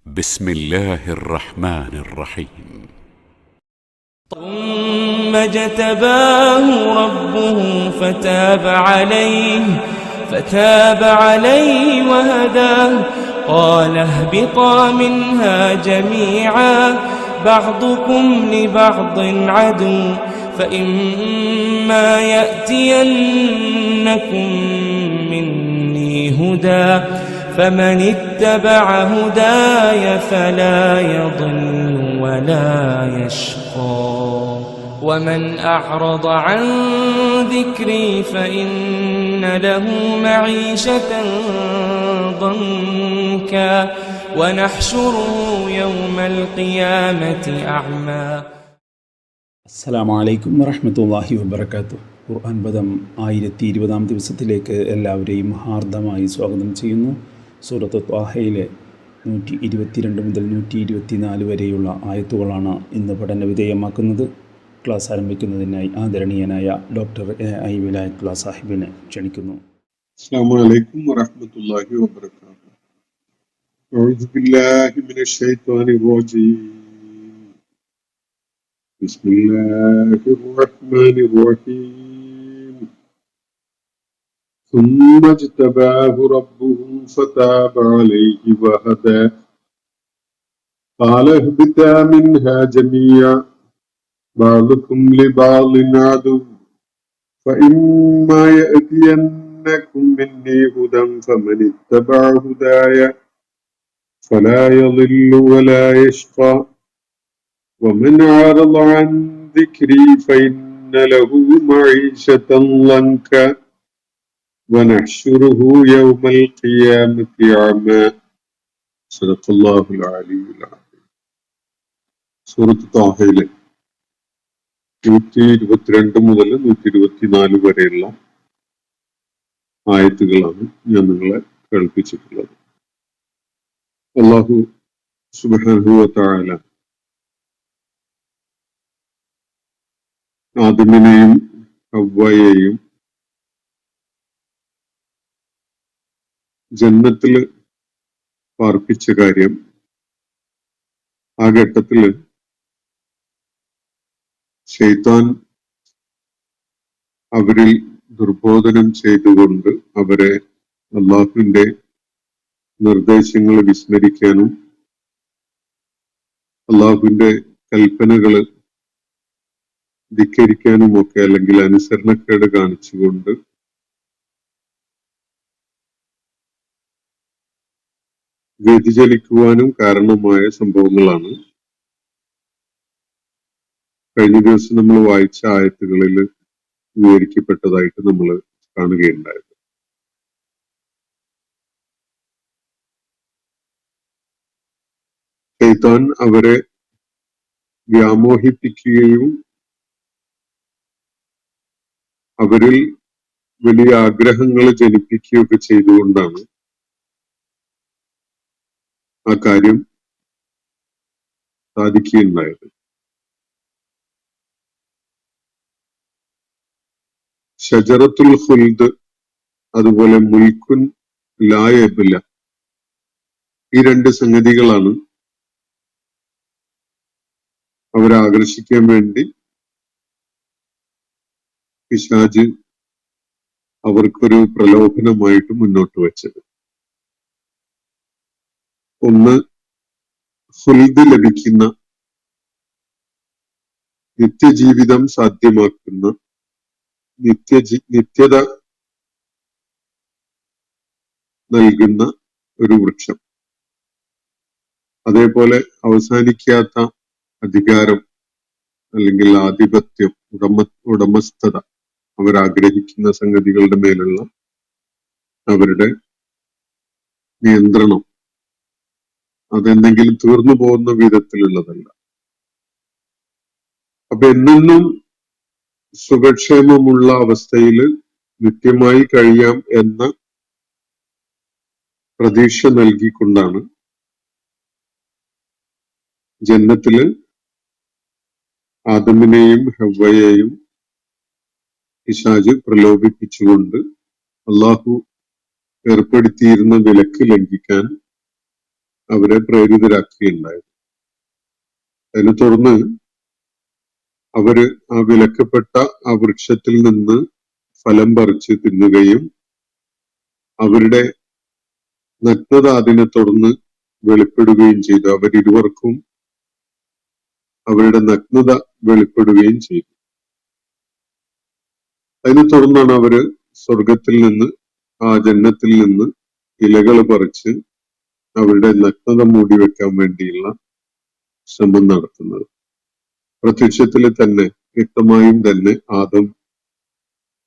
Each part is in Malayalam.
بسم الله الرحمن الرحيم. ثم اجتباه ربه فتاب عليه وهداه. قال اهبطا منها جميعا بعضكم لبعض عدو فإما يأتينكم مني هدى فمن اتبع هداي فلا يضل ولا يشقى ومن أعرض عن ذكري فإن له معيشة ضنكا ونحشره يوم القيامة أعمى. അസ്സലാമു അലൈക്കും വറഹ്മത്തുള്ളാഹി വബറകാതുഹു. ഖുർആൻ പദം 1020 ദിവസത്തിലേക്ക് എല്ലാവരെയും ഹാർദമായി സ്വാഗതം ചെയ്യുന്നു. സൂറത്ത് ത്വാഹയിലെ 122 മുതൽ 124 വരെയുള്ള ആയത്തുകളാണ് ഇന്ന് പഠന വിധേയമാക്കുന്നത്. ക്ലാസ് ആരംഭിക്കുന്നതിനായി ആദരണീയനായ ഡോക്ടർ എ.ഐ. വിലായത്തുള്ള സാഹിബിനെ ക്ഷണിക്കുന്നു. അസ്സലാമു അലൈക്കും വറഹ്മത്തുള്ളാഹി വബറകാതുഹു. അഊദു ബില്ലാഹി മിനശ് ശൈത്വാനിർ റജീം. ബിസ്മില്ലാഹിർ റഹ്മാനിർ റഹീം. ثم اجتباه ربه فتاب عليه وهدى قال اهبطا منها جميعا بعضكم لبعض عدو فإما يأتينكم مني هدى فمن اتبع هداي فلا يضل ولا يشقى ومن أعرض عن ذكري فإن له معيشة ضنكا ونحشره يوم القيامة أعمى. صدق الله العلي العظيم. സൂറത്ത് താഹയിലെ 122 മുതൽ 124 വരെയുള്ള ആയത്തുകളാണ് ഞാൻ നിങ്ങളെ കേൾപ്പിച്ചിട്ടുള്ളത്. അല്ലാഹു സുബ്ഹാനഹു വ തആല ആദമിനെയും ഹവ്വയെയും ജന്നത്തിൽ പാർപ്പിച്ച കാര്യം ആ ഘട്ടത്തില് ശൈത്താൻ അവരിൽ ദുർബോധനം ചെയ്തുകൊണ്ട് അവരെ അല്ലാഹുവിന്റെ നിർദ്ദേശങ്ങൾ വിസ്മരിക്കാനും അല്ലാഹുവിന്റെ കൽപ്പനകള് ധിക്കരിക്കാനും ഒക്കെ അല്ലെങ്കിൽ അനുസരണക്കേട് കാണിച്ചുകൊണ്ട് വ്യതിചലിക്കുവാനും കാരണമായ സംഭവങ്ങളാണ് കഴിഞ്ഞ ദിവസം നമ്മൾ വായിച്ച ആയത്തുകളിൽ വിവരിക്കപ്പെട്ടതായിട്ട് നമ്മൾ കാണുകയുണ്ടായത്. ശൈത്താൻ അവരെ വ്യാമോഹിപ്പിക്കുകയും അവരിൽ വലിയ ആഗ്രഹങ്ങൾ ജനിപ്പിക്കുകയൊക്കെ ചെയ്തുകൊണ്ടാണ് ആ കാര്യം സാധിക്കുകയുണ്ടായത്. ഷജറത്തുൽ ഖുൽദ് അതുപോലെ മുൽക്കുൻ ലാ യബ്ല ഈ രണ്ട് സംഗതികളാണ് അവരെ ആകർഷിക്കാൻ വേണ്ടി പിശാച് അവർക്കൊരു പ്രലോഭനമായിട്ട് മുന്നോട്ട് വെച്ചത്. ഒന്ന് ഖുൽദ് ലഭിക്കുന്ന നിത്യജീവിതം സാധ്യമാക്കുന്ന നിത്യത നൽകുന്ന ഒരു വൃക്ഷം, അതേപോലെ അവസാനിക്കാത്ത അധികാരം അല്ലെങ്കിൽ ആധിപത്യം, ഉടമസ്ഥത, അവരാഗ്രഹിക്കുന്ന സംഗതികളുടെ മേലുള്ള അവരുടെ നിയന്ത്രണം അതെന്തെങ്കിലും തീർന്നു പോകുന്ന വിധത്തിലുള്ളതല്ല. അപ്പൊ എന്നെന്നും സുഖക്ഷേമമുള്ള അവസ്ഥയിൽ നിത്യമായി കഴിയാം എന്ന പ്രതീക്ഷ നൽകിക്കൊണ്ടാണ് ജന്നത്തില് ആദമിനെയും ഹവ്വയെയും പിശാച് പ്രലോഭിപ്പിച്ചുകൊണ്ട് അള്ളാഹു ഏർപ്പെടുത്തിയിരുന്ന വിലക്ക് ലംഘിക്കാൻ അവരെ പ്രേരിതരാക്കുകയുണ്ടായത്. അതിനെ തുടർന്ന് അവര് ആ വിലക്കപ്പെട്ട ആ വൃക്ഷത്തിൽ നിന്ന് ഫലം പറിച്ച് തിന്നുകയും അവരുടെ നഗ്നത അതിനെ തുടർന്ന് വെളിപ്പെടുകയും ചെയ്തു. അവരിരുവർക്കും അവരുടെ നഗ്നത വെളിപ്പെടുകയും ചെയ്തു. അതിനെ തുടർന്നാണ് അവര് സ്വർഗത്തിൽ നിന്ന് ആ ജന്നത്തിൽ നിന്ന് ഇലകൾ പറിച്ച് അവരുടെ നഗ്നത മൂടി വെക്കാൻ വേണ്ടിയുള്ള ശ്രമം നടത്തുന്നത്. പ്രത്യക്ഷത്തിൽ തന്നെ വ്യക്തമായും തന്നെ ആദം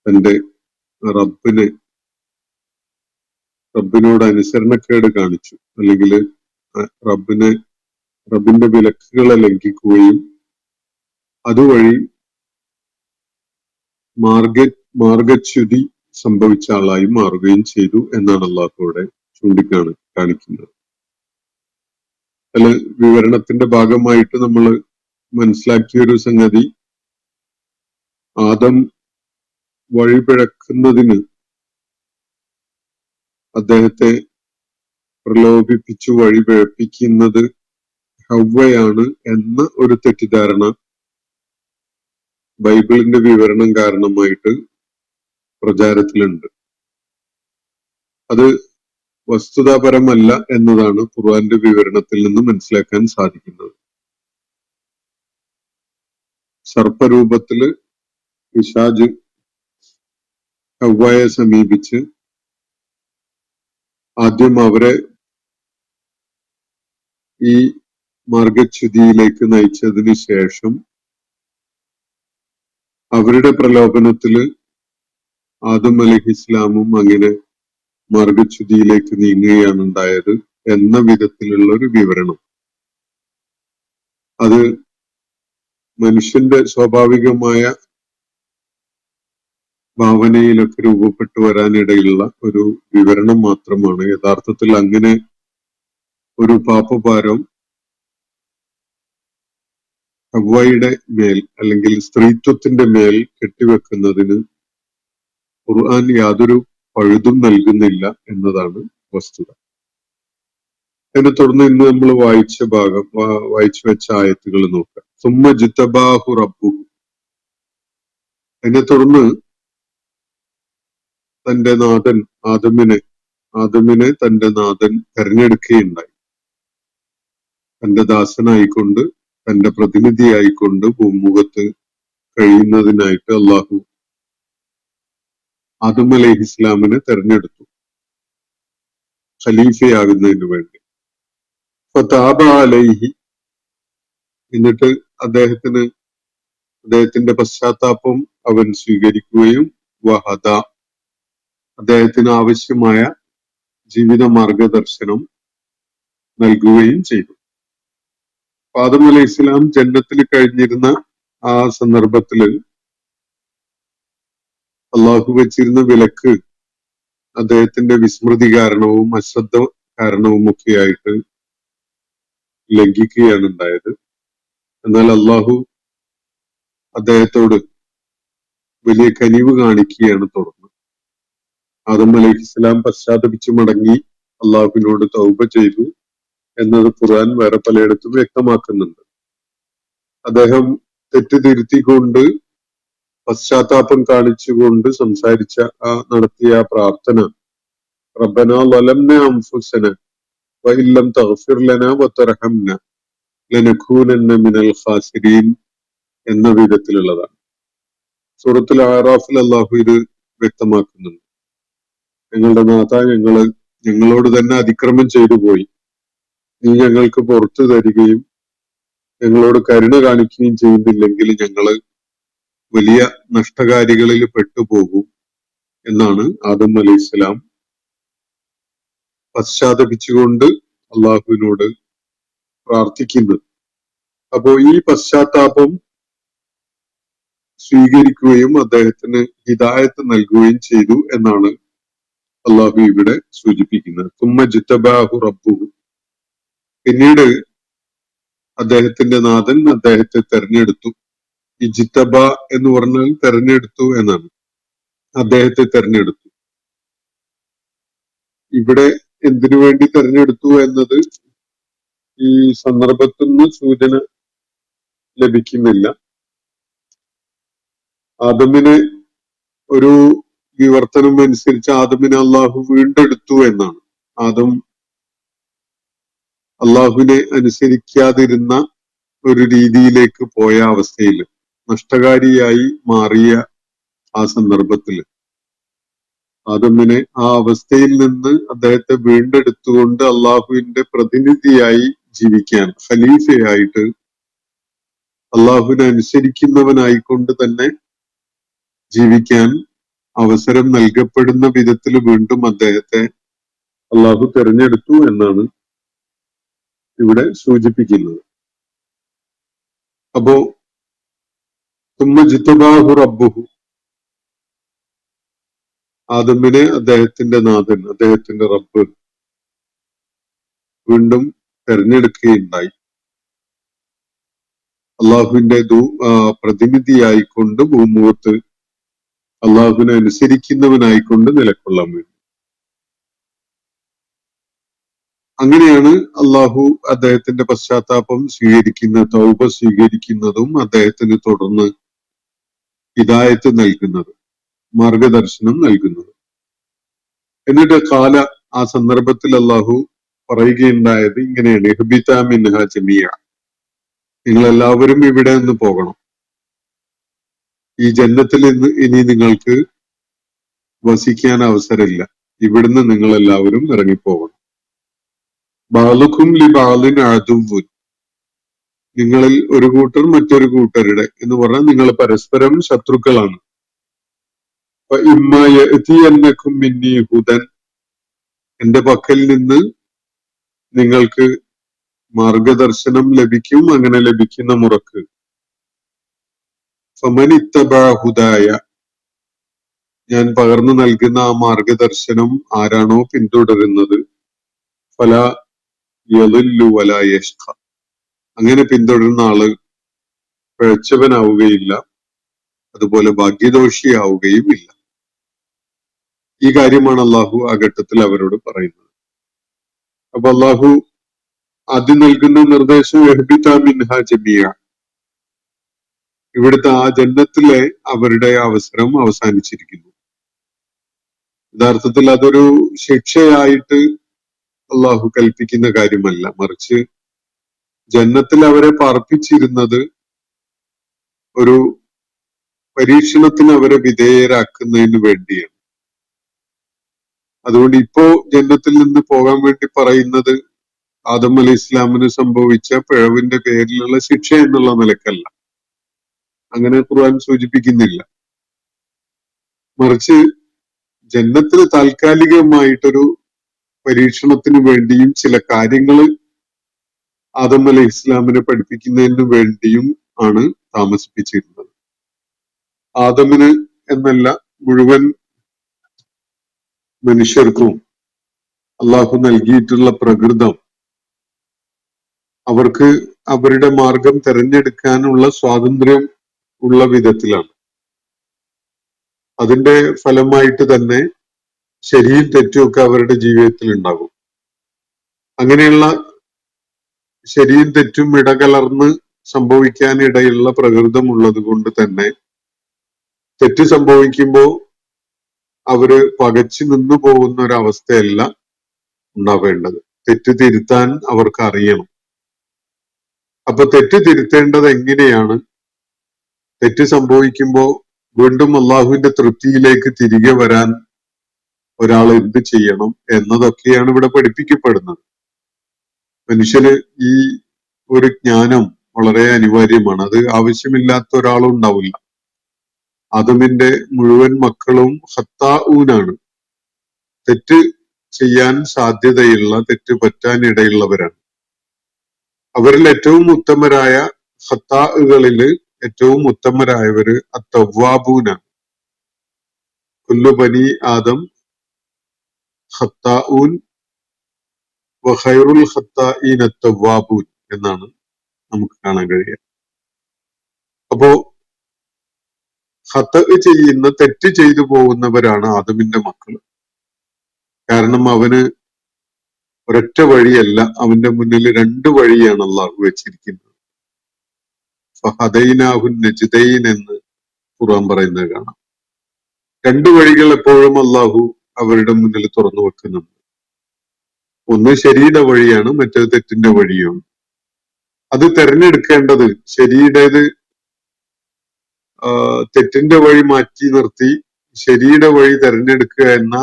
തന്റെ റബ്ബിനോട് അനുസരണക്കേട് കാണിച്ചു, അല്ലെങ്കിൽ റബ്ബിന്റെ വിലക്കുകളെ ലംഘിക്കുകയും അതുവഴി മാർഗച്യുതി സംഭവിച്ച ആളായി മാറുകയും ചെയ്തു എന്നാണ് അള്ളാഹു ഇവിടെ കാണിക്കുന്നത്. അതിൽ വിവരണത്തിന്റെ ഭാഗമായിട്ട് നമ്മൾ മനസ്സിലാക്കിയ ഒരു സംഗതി, ആദം വഴിപിഴക്കുന്നതിന് അദ്ദേഹത്തെ പ്രലോഭിപ്പിച്ചു വഴിപിഴപ്പിക്കുന്നത് ഹവ്വയാണ് എന്ന ഒരു തെറ്റിദ്ധാരണ ബൈബിളിന്റെ വിവരണം കാരണമായിട്ട് പ്രചാരത്തിലുണ്ട്. അത് വസ്തുതാപരമല്ല എന്നതാണ് ഖുർആന്റെ വിവരണത്തിൽ നിന്ന് മനസ്സിലാക്കാൻ സാധിക്കുന്നത്. സർപ്പരൂപത്തില് പിശാച് ഹവ്വയെ സമീപിച്ച് ആദ്യം അവരെ ഈ മാർഗച്യുതിയിലേക്ക് നയിച്ചതിന് ശേഷം അവരുടെ പ്രലോഭനത്തില് ആദം അലൈഹിസ്ലാമും അങ്ങനെ മാർഗച്യുതിയിലേക്ക് നീങ്ങുകയാണ് ഉണ്ടായത് എന്ന വിധത്തിലുള്ള ഒരു വിവരണം. അത് മനുഷ്യന്റെ സ്വാഭാവികമായ ഭാവനയിലൊക്കെ രൂപപ്പെട്ടു വരാനിടയുള്ള ഒരു വിവരണം മാത്രമാണ്. യഥാർത്ഥത്തിൽ അങ്ങനെ ഒരു പാപഭാരം ഹവ്വയുടെ മേൽ അല്ലെങ്കിൽ സ്ത്രീത്വത്തിന്റെ മേൽ കെട്ടിവെക്കുന്നതിന് ഖുർആൻ യാതൊരു പഴുതും നൽകുന്നില്ല എന്നതാണ് വസ്തുത. അതിനെ തുടർന്ന് ഇന്ന് നമ്മൾ വായിച്ചു വെച്ച ആയത്തുകൾ നോക്കാം. സുമ്മ ജിത്തബാഹു റബ്ബുഹു. അതിനെ തുടർന്ന് തന്റെ നാഥൻ ആദമിനെ തന്റെ നാഥൻ തെരഞ്ഞെടുക്കുകയുണ്ടായി. തന്റെ ദാസനായിക്കൊണ്ട്, തന്റെ പ്രതിനിധിയായിക്കൊണ്ട് ഭൂമുഖത്ത് കഴിയുന്നതിനായിട്ട് അള്ളാഹു ആദം അലൈഹിസ്ലാമിനെ തെരഞ്ഞെടുത്തു ഖലീഫയാകുന്നതിന് വേണ്ടി. ഫതാബ അലൈഹി. എന്നിട്ട് അദ്ദേഹത്തിന്റെ പശ്ചാത്താപം അവൻ സ്വീകരിക്കുകയും വഹദ, അദ്ദേഹത്തിന് ആവശ്യമായ ജീവിത മാർഗദർശനം നൽകുകയും ചെയ്തു. ആദം അലൈഹി ഇസ്ലാം ജന്നത്തിൽ കഴിഞ്ഞിരുന്ന ആ സന്ദർഭത്തില് അള്ളാഹു വെച്ചിരുന്ന വിലക്ക് അദ്ദേഹത്തിന്റെ വിസ്മൃതി കാരണവും അശ്രദ്ധ കാരണവും ഒക്കെയായിട്ട് ലംഘിക്കുകയാണ് ഉണ്ടായത്. എന്നാൽ അള്ളാഹു അദ്ദേഹത്തോട് വലിയ കനിവ് കാണിക്കുകയാണ് തുടർന്ന്. ആദം അലൈഹി ഇസ്ലാം പശ്ചാത്തപിച്ചു മടങ്ങി അള്ളാഹുവിനോട് തൗബ ചെയ്തു എന്നത് ഖുർആൻ വേറെ പലയിടത്തും വ്യക്തമാക്കുന്നുണ്ട്. അദ്ദേഹം തെറ്റുതിരുത്തിക്കൊണ്ട് പശ്ചാത്താപം കാണിച്ചുകൊണ്ട് നടത്തിയ പ്രാർത്ഥന, റബ്ബനാ ളലംനാ അൻഫുസനാ വഇൻ ലം തഗ്ഫിർ ലനാ വതർഹംനാ ലനകൂനന്ന മിനൽ ഖാസിരീൻ എന്ന വിധത്തിലുള്ളതാണ്. സൂറത്തുൽ അഅറാഫിൽ അല്ലാഹു ഇത് വ്യക്തമാക്കുന്നുണ്ട്. ഞങ്ങളുടെ നാഥ, ഞങ്ങളോട് തന്നെ അതിക്രമം ചെയ്തു പോയി. നീ ഞങ്ങൾക്ക് പുറത്തു തരികയും ഞങ്ങളോട് കരുണ കാണിക്കുകയും ചെയ്യുന്നില്ലെങ്കിൽ ഞങ്ങള് വലിയ നഷ്ടകാരികളിൽ പെട്ടുപോകും എന്നാണ് ആദം അലൈഹി ഇസ്ലാം പശ്ചാത്തപിച്ചുകൊണ്ട് അള്ളാഹുവിനോട് പ്രാർത്ഥിക്കുന്നത്. അപ്പോ ഈ പശ്ചാത്താപം സ്വീകരിക്കുകയും അദ്ദേഹത്തിന് ഹിദായത്ത് നൽകുകയും ചെയ്തു എന്നാണ് അള്ളാഹു ഇവിടെ സൂചിപ്പിക്കുന്നത്. തുമ്മ ജിത്തബാഹു റബ്ബുഹു. പിന്നീട് അദ്ദേഹത്തിന്റെ നാഥൻ അദ്ദേഹത്തെ തെരഞ്ഞെടുത്തു. ഈ ജിത്തബ എന്ന് പറഞ്ഞാൽ തെരഞ്ഞെടുത്തു എന്നാണ്. അദ്ദേഹത്തെ തെരഞ്ഞെടുത്തു. ഇവിടെ എന്തിനു വേണ്ടി തെരഞ്ഞെടുത്തു എന്നത് ഈ സന്ദർഭത്തിൽ നിന്ന് സൂചന ലഭിക്കുന്നില്ല. ആദമിനെ ഒരു വിവർത്തനം അനുസരിച്ച് ആദമിനെ അള്ളാഹു വീണ്ടെടുത്തു എന്നാണ്. ആദം അള്ളാഹുവിനെ അനുസരിക്കാതിരുന്ന ഒരു രീതിയിലേക്ക് പോയ അവസ്ഥയിൽ നഷ്ടകാരിയായി മാറിയ ആ സന്ദർഭത്തിൽ ആദമിനെ ആ അവസ്ഥയിൽ നിന്ന് അദ്ദേഹത്തെ വീണ്ടെടുത്തുകൊണ്ട് അള്ളാഹുവിന്റെ പ്രതിനിധിയായി ജീവിക്കാൻ, ഖലീഫയായിട്ട് അള്ളാഹുവിനെ അനുസരിക്കുന്നവനായിക്കൊണ്ട് തന്നെ ജീവിക്കാൻ അവസരം നൽകപ്പെടുന്ന വിധത്തിൽ വീണ്ടും അദ്ദേഹത്തെ അള്ളാഹു തെരഞ്ഞെടുത്തു എന്നാണ് ഇവിടെ സൂചിപ്പിക്കുന്നത്. അപ്പോ തുമ്മ ജിത്തബാഹു റബ്ബുഹു, ആദമിനെ അദ്ദേഹത്തിന്റെ നാഥൻ, അദ്ദേഹത്തിന്റെ റബ്ബ് വീണ്ടും തെരഞ്ഞെടുക്കുകയുണ്ടായി. അള്ളാഹുവിന്റെ പ്രതിനിധിയായിക്കൊണ്ട് ഭൂമുഖത്ത് അള്ളാഹുവിനെ അനുസരിക്കുന്നവനായിക്കൊണ്ട് നിലകൊള്ളാൻ വേണ്ടി. അങ്ങനെയാണ് അള്ളാഹു അദ്ദേഹത്തിന്റെ പശ്ചാത്താപം സ്വീകരിക്കുന്ന, തൗബ സ്വീകരിക്കുന്നതും അദ്ദേഹത്തിന് തുടർന്ന് ഹിദായത്ത് നൽകുന്നത്, മാർഗദർശനം നൽകുന്നത്. എന്നിട്ട് ആ സന്ദർഭത്തിൽ അള്ളാഹു പറയുകയുണ്ടായത് ഇങ്ങനെയാണ്: ഇഹ്ബിത മിൻഹ ജമിയ, നിങ്ങൾ എല്ലാവരും ഇവിടെ നിന്ന് പോകണം. ഈ ജന്നത്തിൽ നിന്ന് ഇനി നിങ്ങൾക്ക് വസിക്കാൻ അവസരമില്ല. ഇവിടുന്ന് നിങ്ങൾ എല്ലാവരും ഇറങ്ങിപ്പോകണം. ബാലുക്കും ലി ബാലിൻ അദുവ്വുൻ, നിങ്ങളിൽ ഒരു കൂട്ടർ മറ്റൊരു കൂട്ടരുടെ എന്ന് പറഞ്ഞാൽ നിങ്ങൾ പരസ്പരം ശത്രുക്കളാണ്. ഇമ്മ യഅ്തിയന്നകും മിന്നീ ഹുദൻ, എന്റെ പക്കൽ നിന്ന് നിങ്ങൾക്ക് മാർഗദർശനം ലഭിക്കും. അങ്ങനെ ലഭിക്കുന്ന മുറക്ക് ഫമൻ ഇത്തബഅ ഹുദായ, ഞാൻ പകർന്നു നൽകുന്ന ആ മാർഗദർശനം ആരാണോ പിന്തുടരുന്നത്, ഫലാ യളില്ലു വലാ യഷ്ഖ, അങ്ങനെ പിന്തുടരുന്ന ആള് പിഴച്ചവനാവുകയില്ല, അതുപോലെ ഭാഗ്യദോഷിയാവുകയും ഇല്ല. ഈ കാര്യമാണ് അള്ളാഹു ആ ഘട്ടത്തിൽ അവരോട് പറയുന്നത്. അപ്പൊ അള്ളാഹു ആദ്യം നൽകുന്ന നിർദ്ദേശം ഇഹ്ബിത മിൻഹ ജമിയ, ഇവിടുത്തെ ആ ജന്നത്തിലെ അവരുടെ അവസരം അവസാനിച്ചിരിക്കുന്നു. യഥാർത്ഥത്തിൽ അതൊരു ശിക്ഷയായിട്ട് അള്ളാഹു കൽപ്പിക്കുന്ന കാര്യമല്ല, മറിച്ച് ജന്നത്തിൽ അവരെ പാർപ്പിച്ചിരുന്നത് ഒരു പരീക്ഷണത്തിന് അവരെ വിധേയരാക്കുന്നതിന് വേണ്ടിയാണ്. അതുകൊണ്ട് ഇപ്പോ ജന്നത്തിൽ നിന്ന് പോകാൻ വേണ്ടി പറയുന്നത് ആദം അലൈഹി ഇസ്ലാമിന് സംഭവിച്ച പിഴവിന്റെ പേരിലുള്ള ശിക്ഷ എന്നുള്ള നിലക്കല്ല, അങ്ങനെ ഖുർആൻ സൂചിപ്പിക്കുന്നില്ല. മറിച്ച് ജന്നത്തിന് താൽക്കാലികമായിട്ടൊരു പരീക്ഷണത്തിന് വേണ്ടിയും ചില കാര്യങ്ങൾ ആദം അലൈഹി ഇസ്ലാമിനെ പഠിപ്പിക്കുന്നതിന് വേണ്ടിയും ആണ് താമസിപ്പിച്ചിരുന്നത്. ആദമിന് എന്നല്ല, മുഴുവൻ മനുഷ്യർക്കും അള്ളാഹു നൽകിയിട്ടുള്ള പ്രകൃതം അവർക്ക് അവരുടെ മാർഗം തിരഞ്ഞെടുക്കാനുള്ള സ്വാതന്ത്ര്യം ഉള്ള വിധത്തിലാണ്. അതിന്റെ ഫലമായിട്ട് തന്നെ ശരിയും തെറ്റുമൊക്കെ അവരുടെ ജീവിതത്തിൽ ഉണ്ടാകും. അങ്ങനെയുള്ള ശരിയും തെറ്റും ഇടകലർന്ന് സംഭവിക്കാനിടയുള്ള പ്രകൃതം ഉള്ളത് കൊണ്ട് തന്നെ തെറ്റ് സംഭവിക്കുമ്പോൾ അവര് പകച്ചു നിന്നു പോകുന്ന ഒരവസ്ഥയല്ല ഉണ്ടാവേണ്ടത്. തെറ്റ് തിരുത്താൻ അവർക്ക് അറിയണം. അപ്പൊ തെറ്റ് തിരുത്തേണ്ടത് എങ്ങനെയാണ്, തെറ്റ് സംഭവിക്കുമ്പോൾ വീണ്ടും അള്ളാഹുവിന്റെ തൃപ്തിയിലേക്ക് തിരികെ വരാൻ ഒരാൾ എന്ത് ചെയ്യണം എന്നതൊക്കെയാണ് ഇവിടെ പഠിപ്പിക്കപ്പെടുന്നത്. മനുഷ്യന് ഈ ഒരു ജ്ഞാനം വളരെ അനിവാര്യമാണ്. അത് ആവശ്യമില്ലാത്ത ഒരാളും ഉണ്ടാവില്ല. ആദമിന്റെ മുഴുവൻ മക്കളും ഖത്താഊനാണ്, തെറ്റ് ചെയ്യാൻ സാധ്യതയുള്ള, തെറ്റ് പറ്റാനിടയുള്ളവരാണ്. അവരിൽ ഏറ്റവും ഉത്തമരായ ഖത്താഉകളില് ഏറ്റവും ഉത്തമരായവര് അത്തവ്വാബൂനാണ്. കുല്ലു ബനി ആദം ഖത്താഊൻ വഖൈറുൽ ഖത്താഈന അത്തവ്വാബൂൻ എന്നാണ് നമുക്ക് കാണാൻ കഴിയുക. അപ്പോ ഖത്അ ചെയ്യുന്ന, തെറ്റ് ചെയ്തു പോകുന്നവരാണ് ആദമിന്റെ മക്കൾ. കാരണം അവന് ഒരൊറ്റ വഴിയല്ല, അവന്റെ മുന്നിൽ രണ്ട് വഴിയാണ് അള്ളാഹു വെച്ചിരിക്കുന്നത്. ഫഹദൈനാഹുൻ നജ്ദൈൻ എന്ന് ഖുർആൻ പറയുന്നത് കാണാം. രണ്ട് വഴികൾ എപ്പോഴും അള്ളാഹു അവരുടെ മുന്നിൽ തുറന്നു വെക്കുന്നുണ്ട്. ഒന്ന് ശരിയുടെ വഴിയാണ്, മറ്റേത് തെറ്റിന്റെ വഴിയാണ്. അത് തെരഞ്ഞെടുക്കേണ്ടത് ശരിയുടേത് തെറ്റിന്റെ വഴി മാറ്റി നിർത്തി ശരിയുടെ വഴി തെരഞ്ഞെടുക്കുക എന്ന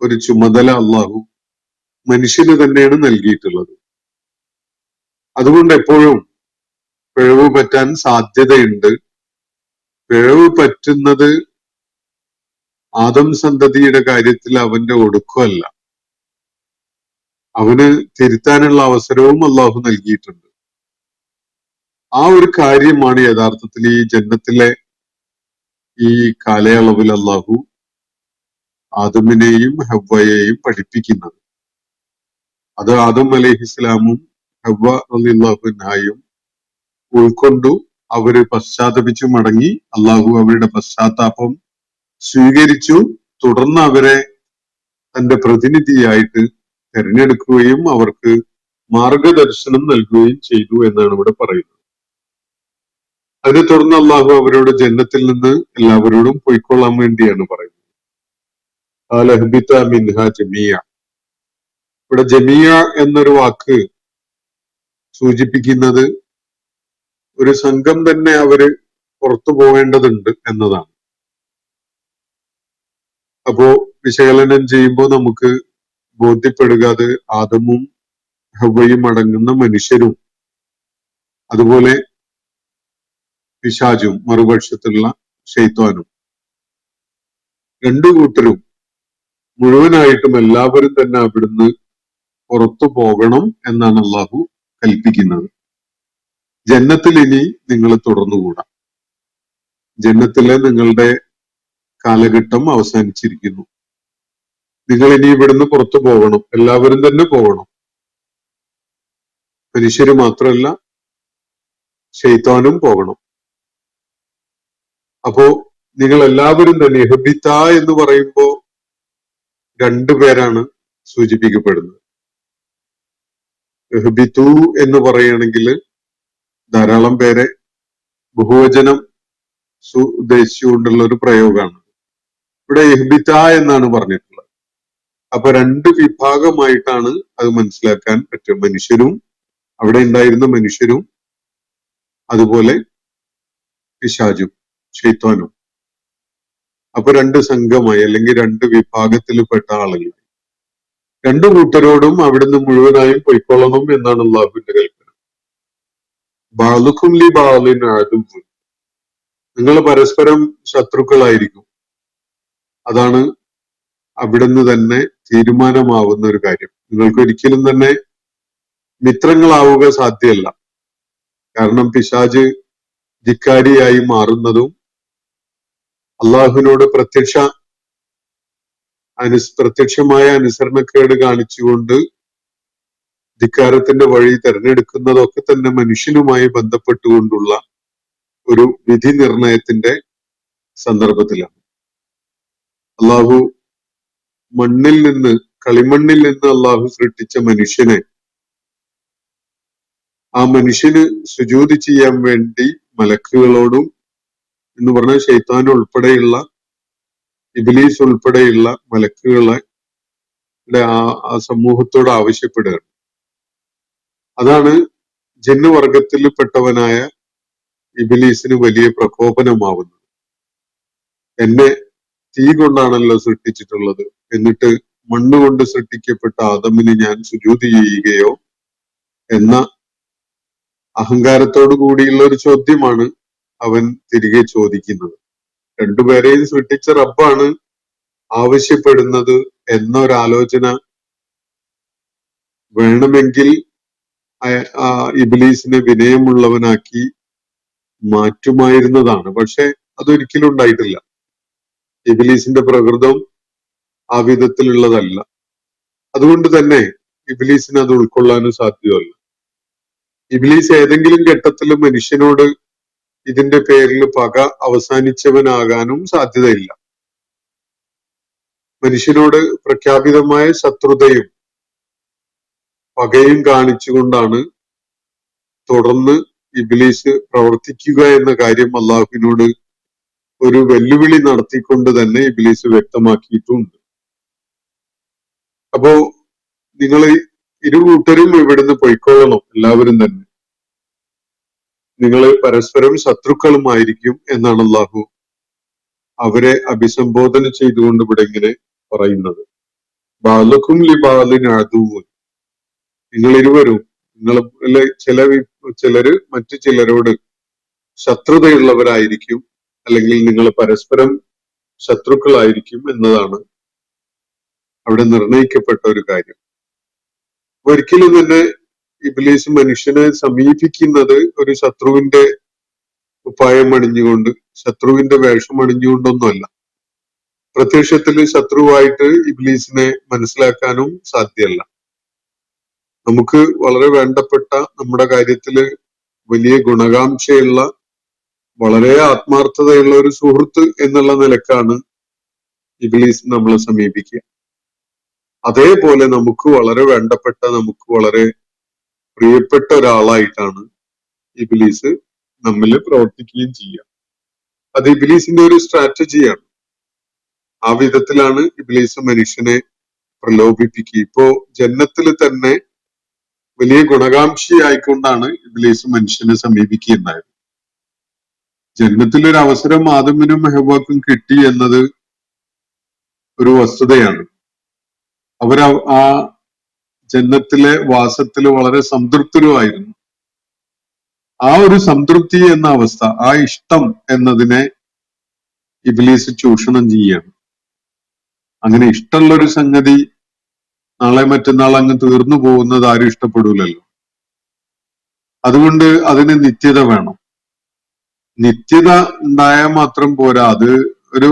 ഒരു ചുമതല അള്ളാഹു മനുഷ്യന് തന്നെയാണ് നൽകിയിട്ടുള്ളത്. അതുകൊണ്ട് എപ്പോഴും പിഴവ് പറ്റാൻ സാധ്യതയുണ്ട്. പിഴവ് പറ്റുന്നത് ആദം സന്തതിയുടെ കാര്യത്തിൽ അവന്റെ ഒടുക്കമല്ല, അവന് തിരുത്താനുള്ള അവസരവും അള്ളാഹു നൽകിയിട്ടുണ്ട്. ആ ഒരു കാര്യമാണ് യഥാർത്ഥത്തിൽ ഈ ജന്നത്തിലെ ഈ കാലയളവിൽ അള്ളാഹു ആദമിനെയും ഹവ്വയെയും പഠിപ്പിക്കുന്നത്. അത് ആദം അലൈഹിസ്സലാമും ഹവ്വ റളിയല്ലാഹുഅൻഹയും ഉൾക്കൊണ്ടു അവര് പശ്ചാത്തപിച്ചു മടങ്ങി. അള്ളാഹു അവരുടെ പശ്ചാത്താപം സ്വീകരിച്ചു. തുടർന്ന് അവരെ തന്റെ പ്രതിനിധിയായിട്ട് തെരഞ്ഞെടുക്കുകയും അവർക്ക് മാർഗദർശനം നൽകുകയും ചെയ്തു എന്നാണ് ഇവിടെ പറയുന്നത്. അതിനെ തുടർന്ന് അള്ളാഹു അവരോട് ജന്നത്തിൽ നിന്ന് എല്ലാവരോടും പൊയ്ക്കൊള്ളാൻ വേണ്ടിയാണ് പറയുന്നത്. ഇവിടെ ജമിയ എന്നൊരു വാക്ക് സൂചിപ്പിക്കുന്നത് ഒരു സംഘം തന്നെ അവര് പുറത്തു പോകേണ്ടതുണ്ട് എന്നതാണ്. അപ്പോ വിശകലനം ചെയ്യുമ്പോൾ നമുക്ക് ബോധ്യപ്പെടുക അത് ആദമും ഹവ്വയും അടങ്ങുന്ന മനുഷ്യരും അതുപോലെ പിശാചും മറുപക്ഷത്തുള്ള ശൈത്വാനും രണ്ടു കൂട്ടരും മുഴുവനായിട്ടും എല്ലാവരും തന്നെ അവിടുന്ന് പുറത്തു പോകണം എന്നാണ് അള്ളാഹു കൽപ്പിക്കുന്നത്. ജന്നത്തിൽ ഇനി നിങ്ങൾ തുടർന്നുകൂടാ. ജന്നത്തിലെ നിങ്ങളുടെ കാലഘട്ടം അവസാനിച്ചിരിക്കുന്നു. നിങ്ങൾ ഇനി ഇവിടുന്ന് പുറത്തു പോകണം, എല്ലാവരും തന്നെ പോകണം. മനുഷ്യര് മാത്രമല്ല, ശൈത്താനും പോകണം. അപ്പോ നിങ്ങൾ എല്ലാവരും തന്നെ ഇഹ്ബിത എന്ന് പറയുമ്പോ രണ്ടുപേരാണ് സൂചിപ്പിക്കപ്പെടുന്നത്. ഇഹ്ബിതു എന്ന് പറയുകയാണെങ്കിൽ ധാരാളം പേരെ ബഹുവചനം ഉദ്ദേശിച്ചുകൊണ്ടുള്ള ഒരു പ്രയോഗമാണ്. ഇവിടെ ഇഹ്ബിത എന്നാണ് പറഞ്ഞിട്ടുള്ളത്. അപ്പൊ രണ്ട് വിഭാഗമായിട്ടാണ് അത് മനസ്സിലാക്കാൻ പറ്റും. മനുഷ്യരും അവിടെ ഉണ്ടായിരുന്ന മനുഷ്യരും അതുപോലെ പിശാചും ശൈത്വാനും. അപ്പൊ രണ്ട് സംഘമായി അല്ലെങ്കിൽ രണ്ട് വിഭാഗത്തിൽപ്പെട്ട ആളുകൾ. രണ്ടു കൂട്ടരോടും അവിടുന്ന് മുഴുവനായും പൊയ്ക്കൊള്ളണം എന്നാണ് അള്ളാഹുവിന്റെ കൽപ്പന. ബാലുക്കും ലി ബാലിൻ അദുവ്വുൻ, നിങ്ങൾ പരസ്പരം ശത്രുക്കളായിരിക്കും. അതാണ് അവിടുന്ന് തന്നെ തീരുമാനമാവുന്ന ഒരു കാര്യം. നിങ്ങൾക്ക് ഒരിക്കലും തന്നെ മിത്രങ്ങളാവുക സാധ്യമല്ല. കാരണം പിശാച് ധിക്കാരിയായി മാറുന്നതും അള്ളാഹുവിനോട് പ്രത്യക്ഷമായ അനുസരണക്കേട് കാണിച്ചുകൊണ്ട് ധിക്കാരത്തിന്റെ വഴി തെരഞ്ഞെടുക്കുന്നതൊക്കെ തന്നെ മനുഷ്യനുമായി ബന്ധപ്പെട്ടുകൊണ്ടുള്ള ഒരു വിധി നിർണയത്തിന്റെ സന്ദർഭത്തിലാണ്. അള്ളാഹു മണ്ണിൽ നിന്ന്, കളിമണ്ണിൽ നിന്ന് അള്ളാഹു സൃഷ്ടിച്ച മനുഷ്യനെ, ആ മനുഷ്യന് സുജൂദ് ചെയ്യാൻ വേണ്ടി മലക്കുകളോടും എന്ന് പറഞ്ഞ ശൈത്താൻ ഉൾപ്പെടെയുള്ള ഇബ്ലീസ് ഉൾപ്പെടെയുള്ള മലക്കുകളെ ആ സമൂഹത്തോട് ആവശ്യപ്പെടുകയാണ്. അതാണ് ജിന്നുവർഗത്തിൽപ്പെട്ടവനായ ഇബ്ലീസിന് വലിയ പ്രകോപനമാവുന്നത്. എന്നെ തീ കൊണ്ടാണല്ലോ സൃഷ്ടിച്ചിട്ടുള്ളത്, എന്നിട്ട് മണ്ണുകൊണ്ട് സൃഷ്ടിക്കപ്പെട്ട ആദമിന് ഞാൻ സുജൂദ് ചെയ്യുകയോ എന്ന അഹങ്കാരത്തോടു കൂടിയുള്ള ഒരു ചോദ്യമാണ് അവൻ തിരികെ ചോദിക്കുന്നത്. രണ്ടുപേരെയും സൃഷ്ടിച്ച റബ്ബാണ് ആവശ്യപ്പെടുന്നത് എന്നൊരാലോചന വേണമെങ്കിൽ ആ ഇബ്ലീസിനെ വിനയമുള്ളവനാക്കി മാറ്റുമായിരുന്നതാണ്. പക്ഷെ അതൊരിക്കലും ഉണ്ടായിട്ടില്ല. ഇബ്ലീസിന്റെ പ്രകൃതം ആ വിധത്തിലുള്ളതല്ല. അതുകൊണ്ട് തന്നെ ഇബ്ലീസിന് അത് ഉൾക്കൊള്ളാനും സാധ്യമല്ല. ഇബ്ലീസ് ഏതെങ്കിലും ഘട്ടത്തിൽ മനുഷ്യനോട് ഇതിന്റെ പേരിൽ പക അവസാനിച്ചവനാകാനും സാധ്യതയില്ല. മനുഷ്യനോട് പ്രഖ്യാപിതമായ ശത്രുതയും പകയും കാണിച്ചുകൊണ്ടാണ് തുടർന്ന് ഇബ്ലീസ് പ്രവർത്തിക്കുക എന്ന കാര്യം അള്ളാഹുവിനോട് ഒരു വെല്ലുവിളി നടത്തിക്കൊണ്ട് തന്നെ ഇബ്ലീസ് വ്യക്തമാക്കിയിട്ടുണ്ട്. അപ്പോ നിങ്ങൾ ഇരുകൂട്ടരും ഇവിടുന്ന് പൊയ്ക്കൊള്ളണം, എല്ലാവരും തന്നെ. നിങ്ങൾ പരസ്പരം ശത്രുക്കളുമായിരിക്കും എന്നാണ് അള്ളാഹു അവരെ അഭിസംബോധന ചെയ്തുകൊണ്ട് ഇവിടെ ഇങ്ങനെ പറയുന്നത്. ബാലക്കും ലിബാലിൻ അദുവ്വൻ, നിങ്ങൾ ഇരുവരും, നിങ്ങൾ ചിലര് മറ്റു ചിലരോട് ശത്രുതയുള്ളവരായിരിക്കും, അല്ലെങ്കിൽ നിങ്ങൾ പരസ്പരം ശത്രുക്കളായിരിക്കും എന്നതാണ് അവിടെ നിർണയിക്കപ്പെട്ട ഒരു കാര്യം. ഒരിക്കലും തന്നെ ഇബ്ലീസ് മനുഷ്യനെ സമീപിക്കുന്നത് ഒരു ശത്രുവിന്റെ ഉപായം അണിഞ്ഞുകൊണ്ട്, ശത്രുവിന്റെ വേഷം അണിഞ്ഞുകൊണ്ടൊന്നുമല്ല. പ്രത്യക്ഷത്തിൽ ശത്രുവായിട്ട് ഇബ്ലീസിനെ മനസ്സിലാക്കാനും സാധ്യമല്ല. നമുക്ക് വളരെ വേണ്ടപ്പെട്ട, നമ്മുടെ കാര്യത്തില് വലിയ ഗുണകാംക്ഷയുള്ള, വളരെ ആത്മാർത്ഥതയുള്ള ഒരു സുഹൃത്ത് എന്നുള്ള നിലക്കാണ് ഇബ്ലീസ് നമ്മളെ സമീപിക്കുക. അതേപോലെ നമുക്ക് വളരെ വേണ്ടപ്പെട്ട, നമുക്ക് വളരെ പ്രിയപ്പെട്ട ഒരാളായിട്ടാണ് ഇബ്ലീസ് നമ്മിൽ പ്രവർത്തിക്കുകയും ചെയ്യുക. അത് ഇബ്ലീസിന്റെ ഒരു സ്ട്രാറ്റജിയാണ്. ആ വിധത്തിലാണ് ഇബ്ലീസ് മനുഷ്യനെ പ്രലോഭിപ്പിക്കുക. ഇപ്പോ ജന്നത്തിൽ തന്നെ വലിയ ഗുണകാംക്ഷിയായിക്കൊണ്ടാണ് ഇബ്ലീസ് മനുഷ്യനെ സമീപിക്കുകയുണ്ടായത്. ജന്നത്തിൽ ഒരു അവസരം ആദമിനും ഹവ്വാക്കും കിട്ടി എന്നത് ഒരു വസ്തുതയാണ്. ആ ജന്നത്തിലെ വാസത്തിൽ വളരെ സംതൃപ്തരുമായിരുന്നു. ആ ഒരു സംതൃപ്തി എന്ന അവസ്ഥ, ആ ഇഷ്ടം എന്നതിനെ ഇബ്ലീസ് ചൂഷണം ചെയ്യുകയാണ്. അങ്ങനെ ഇഷ്ടമുള്ള ഒരു സംഗതി നാളെ മറ്റന്നാൾ അങ്ങ് തീർന്നു പോകുന്നത് ആരും ഇഷ്ടപ്പെടൂലല്ലോ. അതുകൊണ്ട് അതിന് നിത്യത വേണം. നിത്യത ഉണ്ടായാൽ മാത്രം പോരാ, അത് ഒരു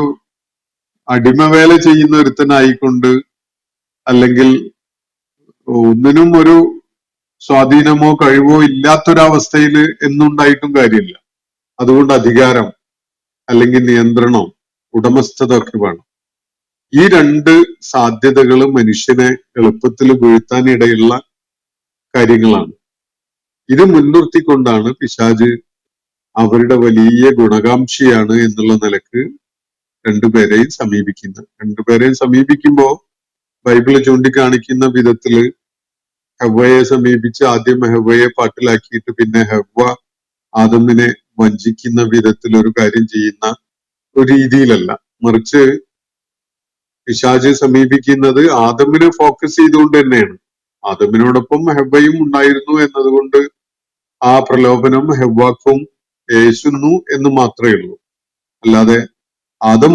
അടിമവേല ചെയ്യുന്ന ഒരുത്തനായിക്കൊണ്ട്, അല്ലെങ്കിൽ ഒന്നിനും ഒരു സ്വാധീനമോ കഴിവോ ഇല്ലാത്തൊരവസ്ഥയിൽ എന്നുണ്ടായിട്ടും കാര്യമില്ല. അതുകൊണ്ട് അധികാരം അല്ലെങ്കിൽ നിയന്ത്രണം, ഉടമസ്ഥത ഒക്കെ വേണം. ഈ രണ്ട് സാധ്യതകൾ മനുഷ്യനെ എളുപ്പത്തിൽ വീഴ്ത്താനിടയുള്ള കാര്യങ്ങളാണ്. ഇത് മുൻനിർത്തിക്കൊണ്ടാണ് പിശാച് അവരുടെ വലിയ ഗുണകാംക്ഷിയാണ് എന്നുള്ള നിലക്ക് രണ്ടുപേരെയും സമീപിക്കുന്നത്. രണ്ടുപേരെയും സമീപിക്കുമ്പോ ബൈബിള് ചൂണ്ടിക്കാണിക്കുന്ന വിധത്തില് ഹവ്വയെ സമീപിച്ച് ആദ്യം ഹവ്വയെ പാട്ടിലാക്കിയിട്ട് പിന്നെ ഹവ്വ ആദമിനെ വഞ്ചിക്കുന്ന വിധത്തിൽ ഒരു കാര്യം ചെയ്യുന്ന ഒരു രീതിയിലല്ല, മറിച്ച് പിശാച് സമീപിക്കുന്നത് ആദമിനെ ഫോക്കസ് ചെയ്തുകൊണ്ട് തന്നെയാണ്. ആദമിനോടൊപ്പം ഹവ്വയും ഉണ്ടായിരുന്നു എന്നതുകൊണ്ട് ആ പ്രലോഭനം ഹവ്വാക്കും യേശുന്നു എന്ന് മാത്രമേ ഉള്ളൂ. അല്ലാതെ ആദം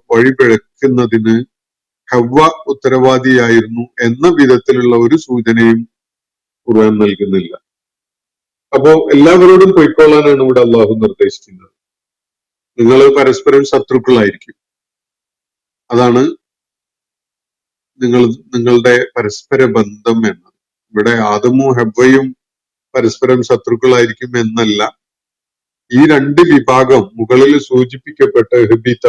വഴിപിഴക്കുന്നതിന് ഹവ്വ ഉത്തരവാദിയായിരുന്നു എന്ന വിധത്തിലുള്ള ഒരു സൂചനയും ഖുർആൻ നൽകുന്നില്ല. അപ്പോ എല്ലാവരോടും പൊയ്ക്കൊള്ളാനാണ് ഇവിടെ അള്ളാഹു നിർദ്ദേശിക്കുന്നത്. നിങ്ങൾ പരസ്പരം ശത്രുക്കളായിരിക്കും. അതാണ് നിങ്ങളുടെ പരസ്പര ബന്ധം എന്നത്. ഇവിടെ ആദമും ഹവ്വയും പരസ്പരം ശത്രുക്കളായിരിക്കും എന്നല്ല. ഈ രണ്ട് വിഭാഗം മുകളിൽ സൂചിപ്പിക്കപ്പെട്ട ഹബിത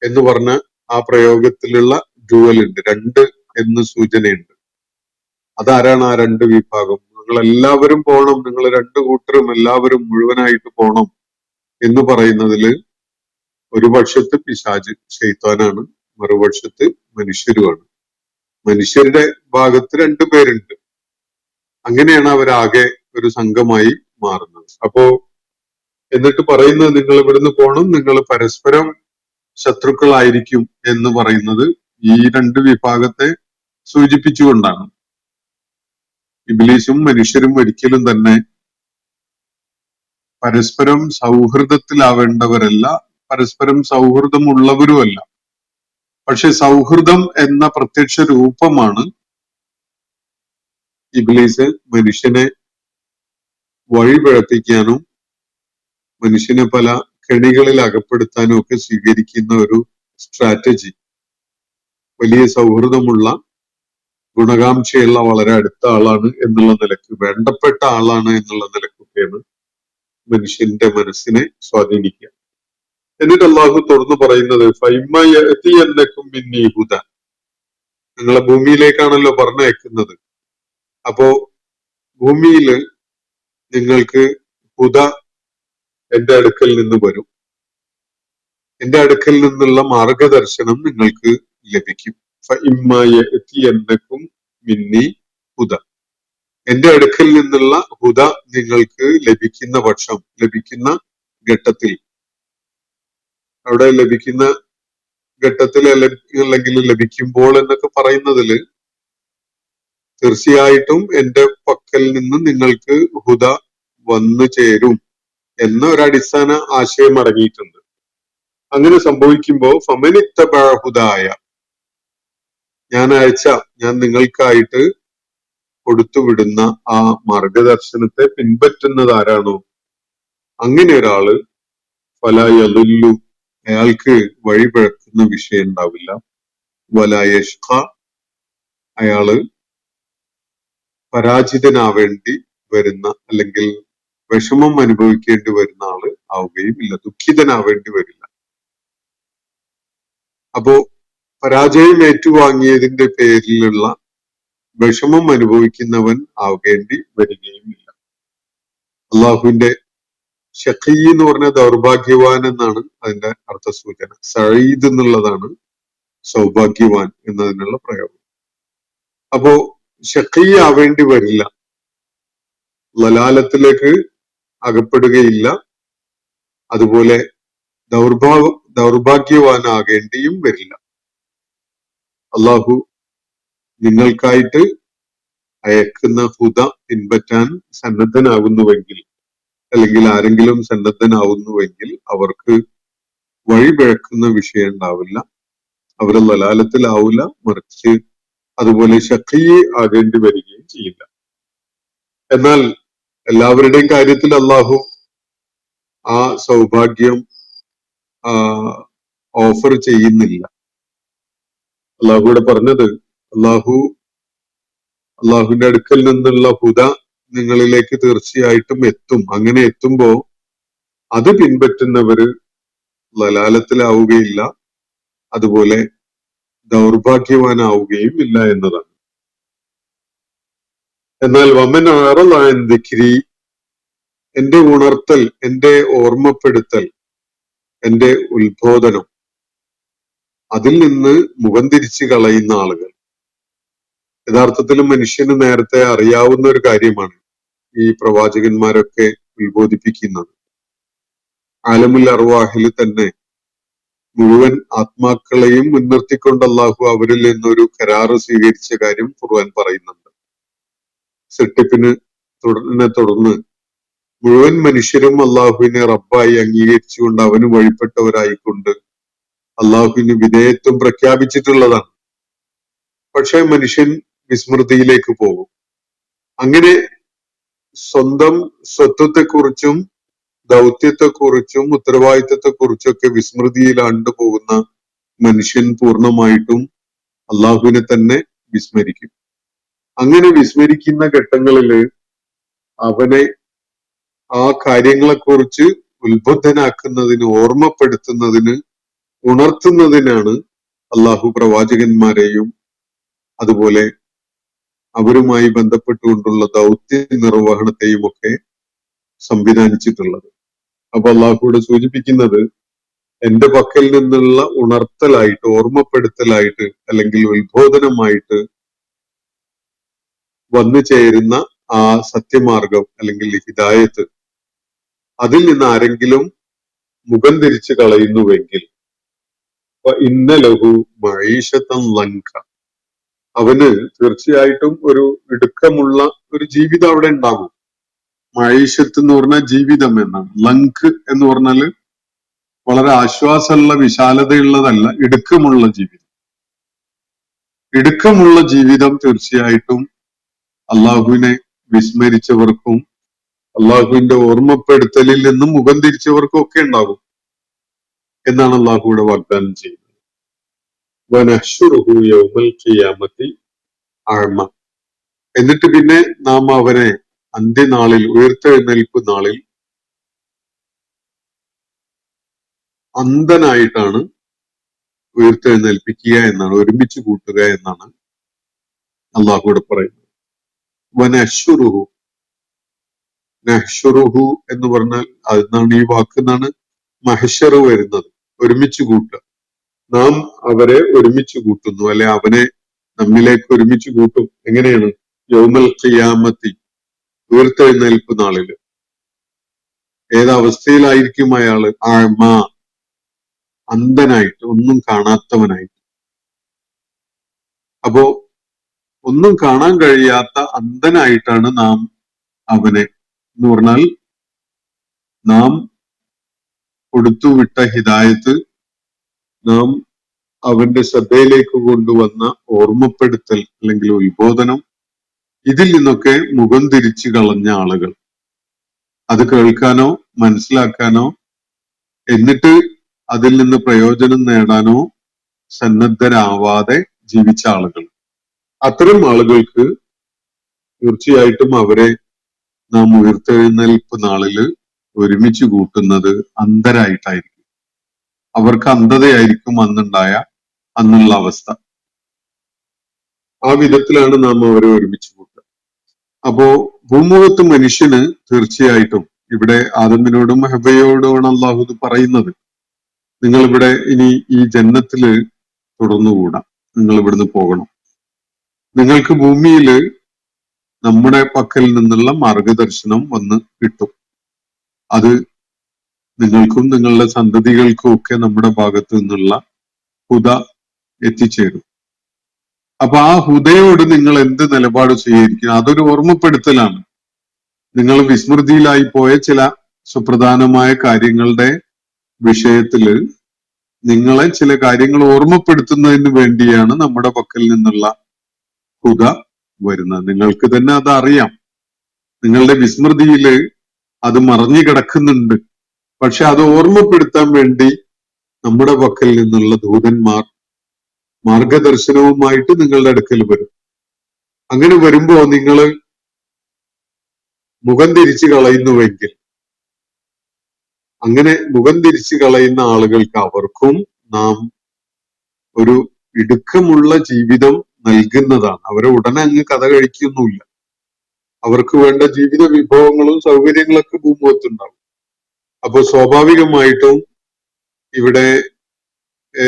എന്ന് പറഞ്ഞ ആ പ്രയോഗത്തിലുള്ള ഡ്യുവൽ ഉണ്ട്, രണ്ട് എന്ന് സൂചനയുണ്ട്. അതാരാണ് ആ രണ്ട് വിഭാഗം? നിങ്ങൾ എല്ലാവരും പോണം, നിങ്ങൾ രണ്ടു കൂട്ടരും എല്ലാവരും മുഴുവനായിട്ട് പോണം എന്ന് പറയുന്നതില് ഒരു പക്ഷത്ത് പിശാച് ശൈത്താനാണ്, മറുപക്ഷത്ത് മനുഷ്യരുമാണ്. മനുഷ്യരുടെ ഭാഗത്ത് രണ്ടുപേരുണ്ട്. അങ്ങനെയാണ് അവരാകെ ഒരു സംഘമായി മാറുന്നത്. അപ്പോ എന്നിട്ട് പറയുന്നത് നിങ്ങൾ ഇവിടുന്ന് പോണം, നിങ്ങൾ പരസ്പരം ശത്രുക്കളായിരിക്കും എന്ന് പറയുന്നത് ഈ രണ്ട് വിഭാഗത്തെ സൂചിപ്പിച്ചുകൊണ്ടാണ്. ഇബ്ലീസും മനുഷ്യരും ഒരിക്കലും തന്നെ പരസ്പരം സൗഹൃദത്തിലാവേണ്ടവരല്ല, പരസ്പരം സൗഹൃദമുള്ളവരുമല്ല. പക്ഷെ സൗഹൃദം എന്ന പ്രത്യക്ഷ രൂപമാണ് ഇബ്ലീസ് മനുഷ്യനെ വഴിപിഴപ്പിക്കാനും മനുഷ്യനെ പല കെണികളിൽ അകപ്പെടുത്താനും ഒക്കെ സ്വീകരിക്കുന്ന ഒരു സ്ട്രാറ്റജി. വലിയ സൗഹൃദമുള്ള, ഗുണകാംക്ഷയുള്ള, വളരെ അടുത്ത ആളാണ് എന്നുള്ള നിലക്ക്, വേണ്ടപ്പെട്ട ആളാണ് എന്നുള്ള നിലക്കൊക്കെയാണ് മനുഷ്യന്റെ മനസ്സിനെ സ്വാധീനിക്കുക. എന്നിട്ട് അള്ളാഹു തുറന്നു പറയുന്നത് നിങ്ങളെ ഭൂമിയിലേക്കാണല്ലോ പറഞ്ഞയക്കുന്നത്. അപ്പോ ഭൂമിയില് നിങ്ങൾക്ക് ഹുദ എന്റെ അടുക്കൽ നിന്ന് വരും. എന്റെ അടുക്കൽ നിന്നുള്ള മാർഗദർശനം നിങ്ങൾക്ക് ലഭിക്കും. മിന്നി ഹുദ, എന്റെ അടുക്കൽ നിന്നുള്ള ഹുദ നിങ്ങൾക്ക് ലഭിക്കുന്ന പക്ഷം, ലഭിക്കുന്ന ഘട്ടത്തിൽ, അവിടെ ലഭിക്കുന്ന ഘട്ടത്തിൽ അല്ലെങ്കിൽ ലഭിക്കുമ്പോൾ എന്നൊക്കെ പറയുന്നതില് തീർച്ചയായിട്ടും എന്റെ പക്കൽ നിന്ന് നിങ്ങൾക്ക് ഹുദ വന്നു ചേരും എന്ന ഒരു അടിസ്ഥാന ആശയം അടങ്ങിയിട്ടുണ്ട്. അങ്ങനെ സംഭവിക്കുമ്പോ ഫമനിത്തബഅ ഹുദായ, ഞാൻ നിങ്ങൾക്കായിട്ട് കൊടുത്തുവിടുന്ന ആ മാർഗദർശനത്തെ പിൻപറ്റുന്നത് ആരാണോ, അങ്ങനെ ഒരാള് ഫലാ യളുല്ലു, അയാൾക്ക് വഴിപിഴക്കുന്ന വിഷയം ഉണ്ടാവില്ല. വലാ യഷ്ഖ, അയാള് പരാജിതനാവേണ്ടി വരുന്ന അല്ലെങ്കിൽ വിഷമം അനുഭവിക്കേണ്ടി വരുന്ന ആള് ആവുകയും ഇല്ല, ദുഃഖിതനാവേണ്ടി വരില്ല. അപ്പോ പരാജയം ഏറ്റുവാങ്ങിയതിന്റെ പേരിലുള്ള വിഷമം അനുഭവിക്കുന്നവൻ ആവേണ്ടി വരികയും ഇല്ല. അള്ളാഹുവിന്റെ ഷഖീ എന്ന് പറഞ്ഞ ദൗർഭാഗ്യവാൻ എന്നാണ് അതിന്റെ അർത്ഥസൂചന. സഈദ് എന്നുള്ളതാണ് സൗഭാഗ്യവാൻ എന്നതിനുള്ള പ്രയോഗം. അപ്പോ ഷഖീ ആവേണ്ടി വരില്ല, ലലാലത്തിലേക്ക് അകപ്പെടുകയില്ല, അതുപോലെ ദൗർഭാഗ്യവാനാകേണ്ടിയും വരില്ല. അള്ളാഹു നിങ്ങൾക്കായിട്ട് അയക്കുന്ന ഹുദ പിൻപറ്റാൻ സന്നദ്ധനാകുന്നുവെങ്കിൽ, അല്ലെങ്കിൽ ആരെങ്കിലും സന്നദ്ധനാവുന്നുവെങ്കിൽ അവർക്ക് വഴിപിഴക്കുന്ന വിഷയം ഉണ്ടാവില്ല, അവർ ലലാലത്തിലാവില്ല, മറിച്ച് അതുപോലെ ഷഖീ ആകേണ്ടി വരികയും ചെയ്യില്ല. എന്നാൽ എല്ലാവരുടെയും കാര്യത്തിൽ അള്ളാഹു ആ സൗഭാഗ്യം ഓഫർ ചെയ്യുന്നില്ല. അള്ളാഹു ഇവിടെ പറഞ്ഞത്, അള്ളാഹുവിന്റെ അടുക്കൽ നിന്നുള്ള ഹുദ നിങ്ങളിലേക്ക് തീർച്ചയായിട്ടും എത്തും. അങ്ങനെ എത്തുമ്പോ അത് പിൻപറ്റുന്നവര് ലലാലത്തിലാവുകയില്ല, അതുപോലെ ദൗർഭാഗ്യവാനാവുകയും ഇല്ല എന്നതാണ്. എന്നാൽ വമൻ അറളഅൻ ദിക്രി, എന്റെ ഉണർത്തൽ, എന്റെ ഓർമ്മപ്പെടുത്തൽ, എന്റെ ഉത്ബോധനം, അതിൽ നിന്ന് മുഖം തിരിച്ചു കളയുന്ന ആളുകൾ, യഥാർത്ഥത്തിൽ മനുഷ്യന് നേരത്തെ അറിയാവുന്ന ഒരു കാര്യമാണ് ഈ പ്രവാചകന്മാരൊക്കെ ഉത്ബോധിപ്പിക്കുന്നത്. ആലമുൽ അർവാഹിൽ തന്നെ മുഴുവൻ ആത്മാക്കളെയും മുൻനിർത്തിക്കൊണ്ട് അള്ളാഹു അവരിൽ നിന്നൊരു കരാറ് സ്വീകരിച്ച കാര്യം ഖുർആൻ പറയുന്നുണ്ട്. സൃഷ്ടിപ്പിനെ തുടർന്ന് മുഴുവൻ മനുഷ്യരും അള്ളാഹുവിനെ റബ്ബായി അംഗീകരിച്ചുകൊണ്ട് അവന് വഴിപ്പെട്ടവരായിക്കൊണ്ട് അള്ളാഹുവിന് വിധേയത്വം പ്രഖ്യാപിച്ചിട്ടുള്ളതാണ്. പക്ഷെ മനുഷ്യൻ വിസ്മൃതിയിലേക്ക് പോകും. അങ്ങനെ സ്വന്തം സ്വത്വത്തെക്കുറിച്ചും ദൗത്യത്തെക്കുറിച്ചും ഉത്തരവാദിത്വത്തെക്കുറിച്ചൊക്കെ വിസ്മൃതിയിലാണ്ടു പോകുന്ന മനുഷ്യൻ പൂർണ്ണമായിട്ടും അള്ളാഹുവിനെ തന്നെ വിസ്മരിക്കും. അങ്ങനെ വിസ്മരിക്കുന്ന ഘട്ടങ്ങളില് അവനെ ആ കാര്യങ്ങളെക്കുറിച്ച് ഉത്ബുദ്ധനാക്കുന്നതിന്, ഓർമ്മപ്പെടുത്തുന്നതിന്, ഉണർത്തുന്നതിനാണ് അള്ളാഹു പ്രവാചകന്മാരെയും അതുപോലെ അവരുമായി ബന്ധപ്പെട്ടുകൊണ്ടുള്ള ദൗത്യ നിർവഹണത്തെയും ഒക്കെ സംവിധാനിച്ചിട്ടുള്ളത്. അപ്പൊ അള്ളാഹുവിടെ സൂചിപ്പിക്കുന്നത്, എന്റെ പക്കൽ നിന്നുള്ള ഉണർത്തലായിട്ട്, ഓർമ്മപ്പെടുത്തലായിട്ട്, അല്ലെങ്കിൽ ഉത്ബോധനമായിട്ട് വന്നു ചേരുന്ന ആ സത്യമാർഗം അല്ലെങ്കിൽ ഹിദായത്ത്, അതിൽ നിന്ന് ആരെങ്കിലും മുഖം തിരിച്ചു കളയുന്നുവെങ്കിൽ ഇന്ന ലഹു മഈശത്തൻ ലങ്ക, അവന് തീർച്ചയായിട്ടും ഒരു ഇടുക്കമുള്ള ഒരു ജീവിതം അവിടെ ഉണ്ടാകും. മഈശത്ത് എന്ന് പറഞ്ഞാൽ ജീവിതം എന്നാണ്. ലങ്ക് എന്ന് പറഞ്ഞാല് വളരെ ആശ്വാസമുള്ള, വിശാലതയുള്ളതല്ല, ഇടുക്കമുള്ള ജീവിതം. ഇടുക്കമുള്ള ജീവിതം തീർച്ചയായിട്ടും അള്ളാഹുവിനെ വിസ്മരിച്ചവർക്കും അള്ളാഹുവിന്റെ ഓർമ്മപ്പെടുത്തലിൽ നിന്നും മുഖം തിരിച്ചവർക്കും ഒക്കെ ഉണ്ടാകും എന്നാണ് അള്ളാഹുവിടെ വാഗ്ദാനം ചെയ്യുന്നത്. വനഹ്ശുറുഹു യൗമൽ ഖിയാമത്തി അഅമ, എന്നിട്ട് പിന്നെ നാം അവനെ അന്ത്യനാളിൽ, ഉയർത്തെഴുന്നേൽപ്പ് നാളിൽ അന്ധനായിട്ടാണ് ഉയർത്തെഴുന്നേൽപ്പിക്കുക എന്നാണ്, ഒരുമിച്ച് കൂട്ടുക എന്നാണ് അള്ളാഹുവിടെ പറയുന്നു. വനശ്ശുറുഹു, നഹ്ഷുറുഹു എന്ന് പറഞ്ഞാൽ അതിനാണ് ഈ വാക്കുന്നാണ് മഹ്ശറ് വരുന്നത്, ഒരുമിച്ച് കൂട്ടുക. നാം അവരെ ഒരുമിച്ച് കൂട്ടുന്നു, അല്ലെ അവനെ നമ്മിലേക്ക് ഒരുമിച്ച് കൂട്ടും. എങ്ങനെയാണ്? യൗമൽ ഖിയാമത്തി, ഉയർത്തെഴുന്നേൽപ്പ് നാളില്. ഏതവസ്ഥയിലായിരിക്കും അയാള്? ആഴ്മ, അന്ധനായിട്ട്, ഒന്നും കാണാത്തവനായിട്ട്. അപ്പോ ഒന്നും കാണാൻ കഴിയാത്ത അന്ധനായിട്ടാണ് നാം അവനെ, എന്ന് പറഞ്ഞാൽ നാം കൊടുത്തുവിട്ട ഹിദായത്ത്, നാം അവന്റെ ശ്രദ്ധയിലേക്ക് കൊണ്ടുവന്ന ഓർമ്മപ്പെടുത്തൽ അല്ലെങ്കിൽ ഉത്ബോധനം, ഇതിൽ നിന്നൊക്കെ മുഖം തിരിച്ചു കളഞ്ഞ ആളുകൾ, അത് കേൾക്കാനോ മനസ്സിലാക്കാനോ എന്നിട്ട് അതിൽ നിന്ന് പ്രയോജനം നേടാനോ സന്നദ്ധരാവാതെ ജീവിച്ച ആളുകൾ, അത്തരം ആളുകൾക്ക് തീർച്ചയായിട്ടും അവരെ നാം ഉയർത്തെഴുന്നേൽപ്പ് നാളില് ഒരുമിച്ച് കൂട്ടുന്നത് അന്ധരായിട്ടായിരിക്കും. അവർക്ക് അന്ധതയായിരിക്കും അന്നുള്ള അവസ്ഥ. ആ വിധത്തിലാണ് നാം അവരെ ഒരുമിച്ച് കൂട്ടുക. അപ്പോ ഭൂമുഖത്ത് മനുഷ്യന് തീർച്ചയായിട്ടും ഇവിടെ ആദമിനോടും ഹവയോടുമാണ് അള്ളാഹു ഇത് പറയുന്നത്. നിങ്ങൾ ഇവിടെ ഇനി ഈ ജന്നത്തില് തുടർന്നുകൂടാ, നിങ്ങൾ ഇവിടുന്ന് പോകണം. നിങ്ങൾക്ക് ഭൂമിയില് നമ്മുടെ പക്കൽ നിന്നുള്ള മാർഗദർശനം വന്ന് കിട്ടും. അത് നിങ്ങൾക്കും നിങ്ങളുടെ സന്തതികൾക്കും ഒക്കെ നമ്മുടെ ഭാഗത്ത് നിന്നുള്ള ഹുദ എത്തിച്ചേരും. അപ്പൊ ആ ഹുദയോട് നിങ്ങൾ എന്ത് നിലപാട് സ്വീകരിക്കണം? അതൊരു ഓർമ്മപ്പെടുത്തലാണ്. നിങ്ങൾ വിസ്മൃതിയിലായി പോയ ചില സുപ്രധാനമായ കാര്യങ്ങളുടെ വിഷയത്തില് നിങ്ങളെ ചില കാര്യങ്ങൾ ഓർമ്മപ്പെടുത്തുന്നതിന് വേണ്ടിയാണ് നമ്മുടെ പക്കൽ നിന്നുള്ള ഹുദ വരുന്നത്. നിങ്ങൾക്ക് തന്നെ അത് അറിയാം, നിങ്ങളുടെ വിസ്മൃതിയില് അത് മറഞ്ഞു കിടക്കുന്നുണ്ട്. പക്ഷെ അത് ഓർമ്മപ്പെടുത്താൻ വേണ്ടി നമ്മുടെ പക്കൽ നിന്നുള്ള ദൂതന്മാർ മാർഗദർശനവുമായിട്ട് നിങ്ങളുടെ അടുക്കൽ വരും. അങ്ങനെ വരുമ്പോ നിങ്ങൾ മുഖം തിരിച്ചു കളയുന്നുവെങ്കിൽ, അങ്ങനെ മുഖം തിരിച്ചു കളയുന്ന ആളുകൾക്ക് അവർക്കും നാം ഒരു ഇടുക്കമുള്ള ജീവിതം നൽകുന്നതാണ്. അവരെ ഉടനെ അങ്ങ് കഥ കഴിക്കൊന്നുമില്ല. അവർക്ക് വേണ്ട ജീവിത വിഭവങ്ങളും സൗകര്യങ്ങളൊക്കെ ഭൂമുഖത്തുണ്ടാവും. അപ്പൊ സ്വാഭാവികമായിട്ടും ഇവിടെ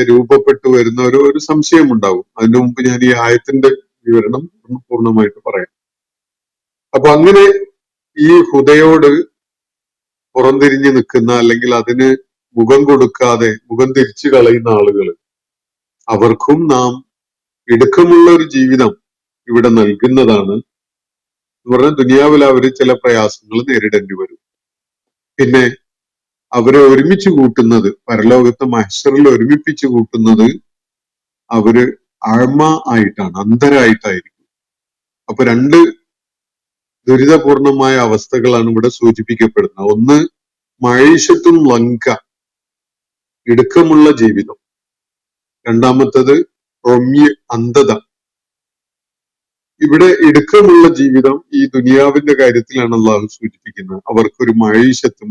രൂപപ്പെട്ടു വരുന്ന ഒരു സംശയം ഉണ്ടാവും. അതിനു മുമ്പ് ഞാൻ ഈ ആയത്തിന്റെ വിവരണം പൂർണ്ണമായിട്ട് പറയാം. അപ്പൊ അങ്ങനെ ഈ ഹുദയോട് പുറംതിരിഞ്ഞു നിൽക്കുന്ന, അല്ലെങ്കിൽ അതിന് മുഖം കൊടുക്കാതെ മുഖം തിരിച്ചു കളയുന്ന ആളുകൾ, അവർക്കും നാം ഇടുക്കമുള്ള ഒരു ജീവിതം ഇവിടെ നൽകുന്നതാണ്. എന്ന് പറഞ്ഞാൽ ദുനിയാവിൽ അവര് ചില പ്രയാസങ്ങൾ നേരിടേണ്ടി വരും. പിന്നെ അവരെ ഒരുമിച്ച് കൂട്ടുന്നത്, പരലോകത്ത് മഹ്ശറിൽ ഒരുമിപ്പിച്ചു കൂട്ടുന്നത് അവര് ആഴ്മ ആയിട്ടാണ്, അന്ധരായിട്ടായിരിക്കും. അപ്പൊ രണ്ട് ദുരിതപൂർണമായ അവസ്ഥകളാണ് ഇവിടെ സൂചിപ്പിക്കപ്പെടുന്നത്. ഒന്ന് മഴീഷത്തും ലങ്ക, ഇടുക്കമുള്ള ജീവിതം. രണ്ടാമത്തത് റൊമ്യ, അന്ധത. ഇവിടെ ഇടുക്കമുള്ള ജീവിതം ഈ ദുനിയാവിന്റെ കാര്യത്തിലാണ് അള്ളാഹു സൂചിപ്പിക്കുന്നത്. അവർക്കൊരു മഴീഷത്ത്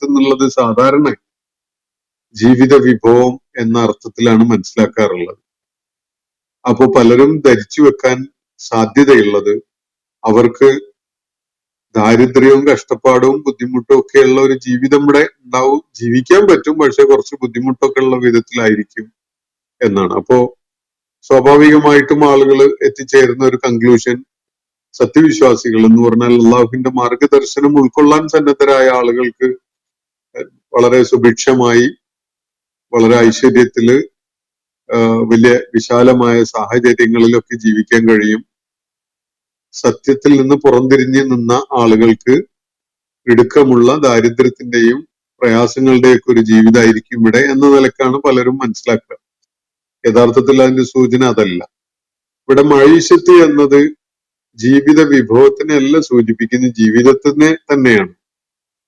എന്നുള്ളത് സാധാരണ ജീവിത വിഭവം എന്ന അർത്ഥത്തിലാണ് മനസ്സിലാക്കാറുള്ളത്. അപ്പോ പലരും ധരിച്ചു വെക്കാൻ സാധ്യതയുള്ളത് അവർക്ക് ദാരിദ്ര്യവും കഷ്ടപ്പാടും ബുദ്ധിമുട്ടും ഒക്കെയുള്ള ഒരു ജീവിതം ഇവിടെ ഉണ്ടാവും. ജീവിക്കാൻ പറ്റും, പക്ഷെ കുറച്ച് ബുദ്ധിമുട്ടൊക്കെ ഉള്ള വിധത്തിലായിരിക്കും എന്നാണ്. അപ്പോ സ്വാഭാവികമായിട്ടും ആളുകൾ എത്തിച്ചേരുന്ന ഒരു കൺക്ലൂഷൻ, സത്യവിശ്വാസികൾ എന്ന് പറഞ്ഞാൽ അള്ളാഹുവിന്റെ മാർഗദർശനം ഉൾക്കൊള്ളാൻ സന്നദ്ധരായ ആളുകൾക്ക് വളരെ സുഭിക്ഷമായി, വളരെ ഐശ്വര്യത്തില്, വലിയ വിശാലമായ സാഹചര്യങ്ങളിലൊക്കെ ജീവിക്കാൻ കഴിയും. സത്യത്തിൽ നിന്ന് പുറംതിരിഞ്ഞ് നിന്ന ആളുകൾക്ക് ഇടുക്കമുള്ള ദാരിദ്ര്യത്തിന്റെയും പ്രയാസങ്ങളുടെയൊക്കെ ഒരു ജീവിതമായിരിക്കും ഇവിടെ എന്ന നിലക്കാണ് പലരും മനസ്സിലാക്കുക. യഥാർത്ഥത്തിൽ അതിന്റെ സൂചന അതല്ല. ഇവിടെ മഴീഷത്ത് എന്നത് ജീവിത വിഭവത്തിനല്ല സൂചിപ്പിക്കുന്ന, ജീവിതത്തിനെ തന്നെയാണ്.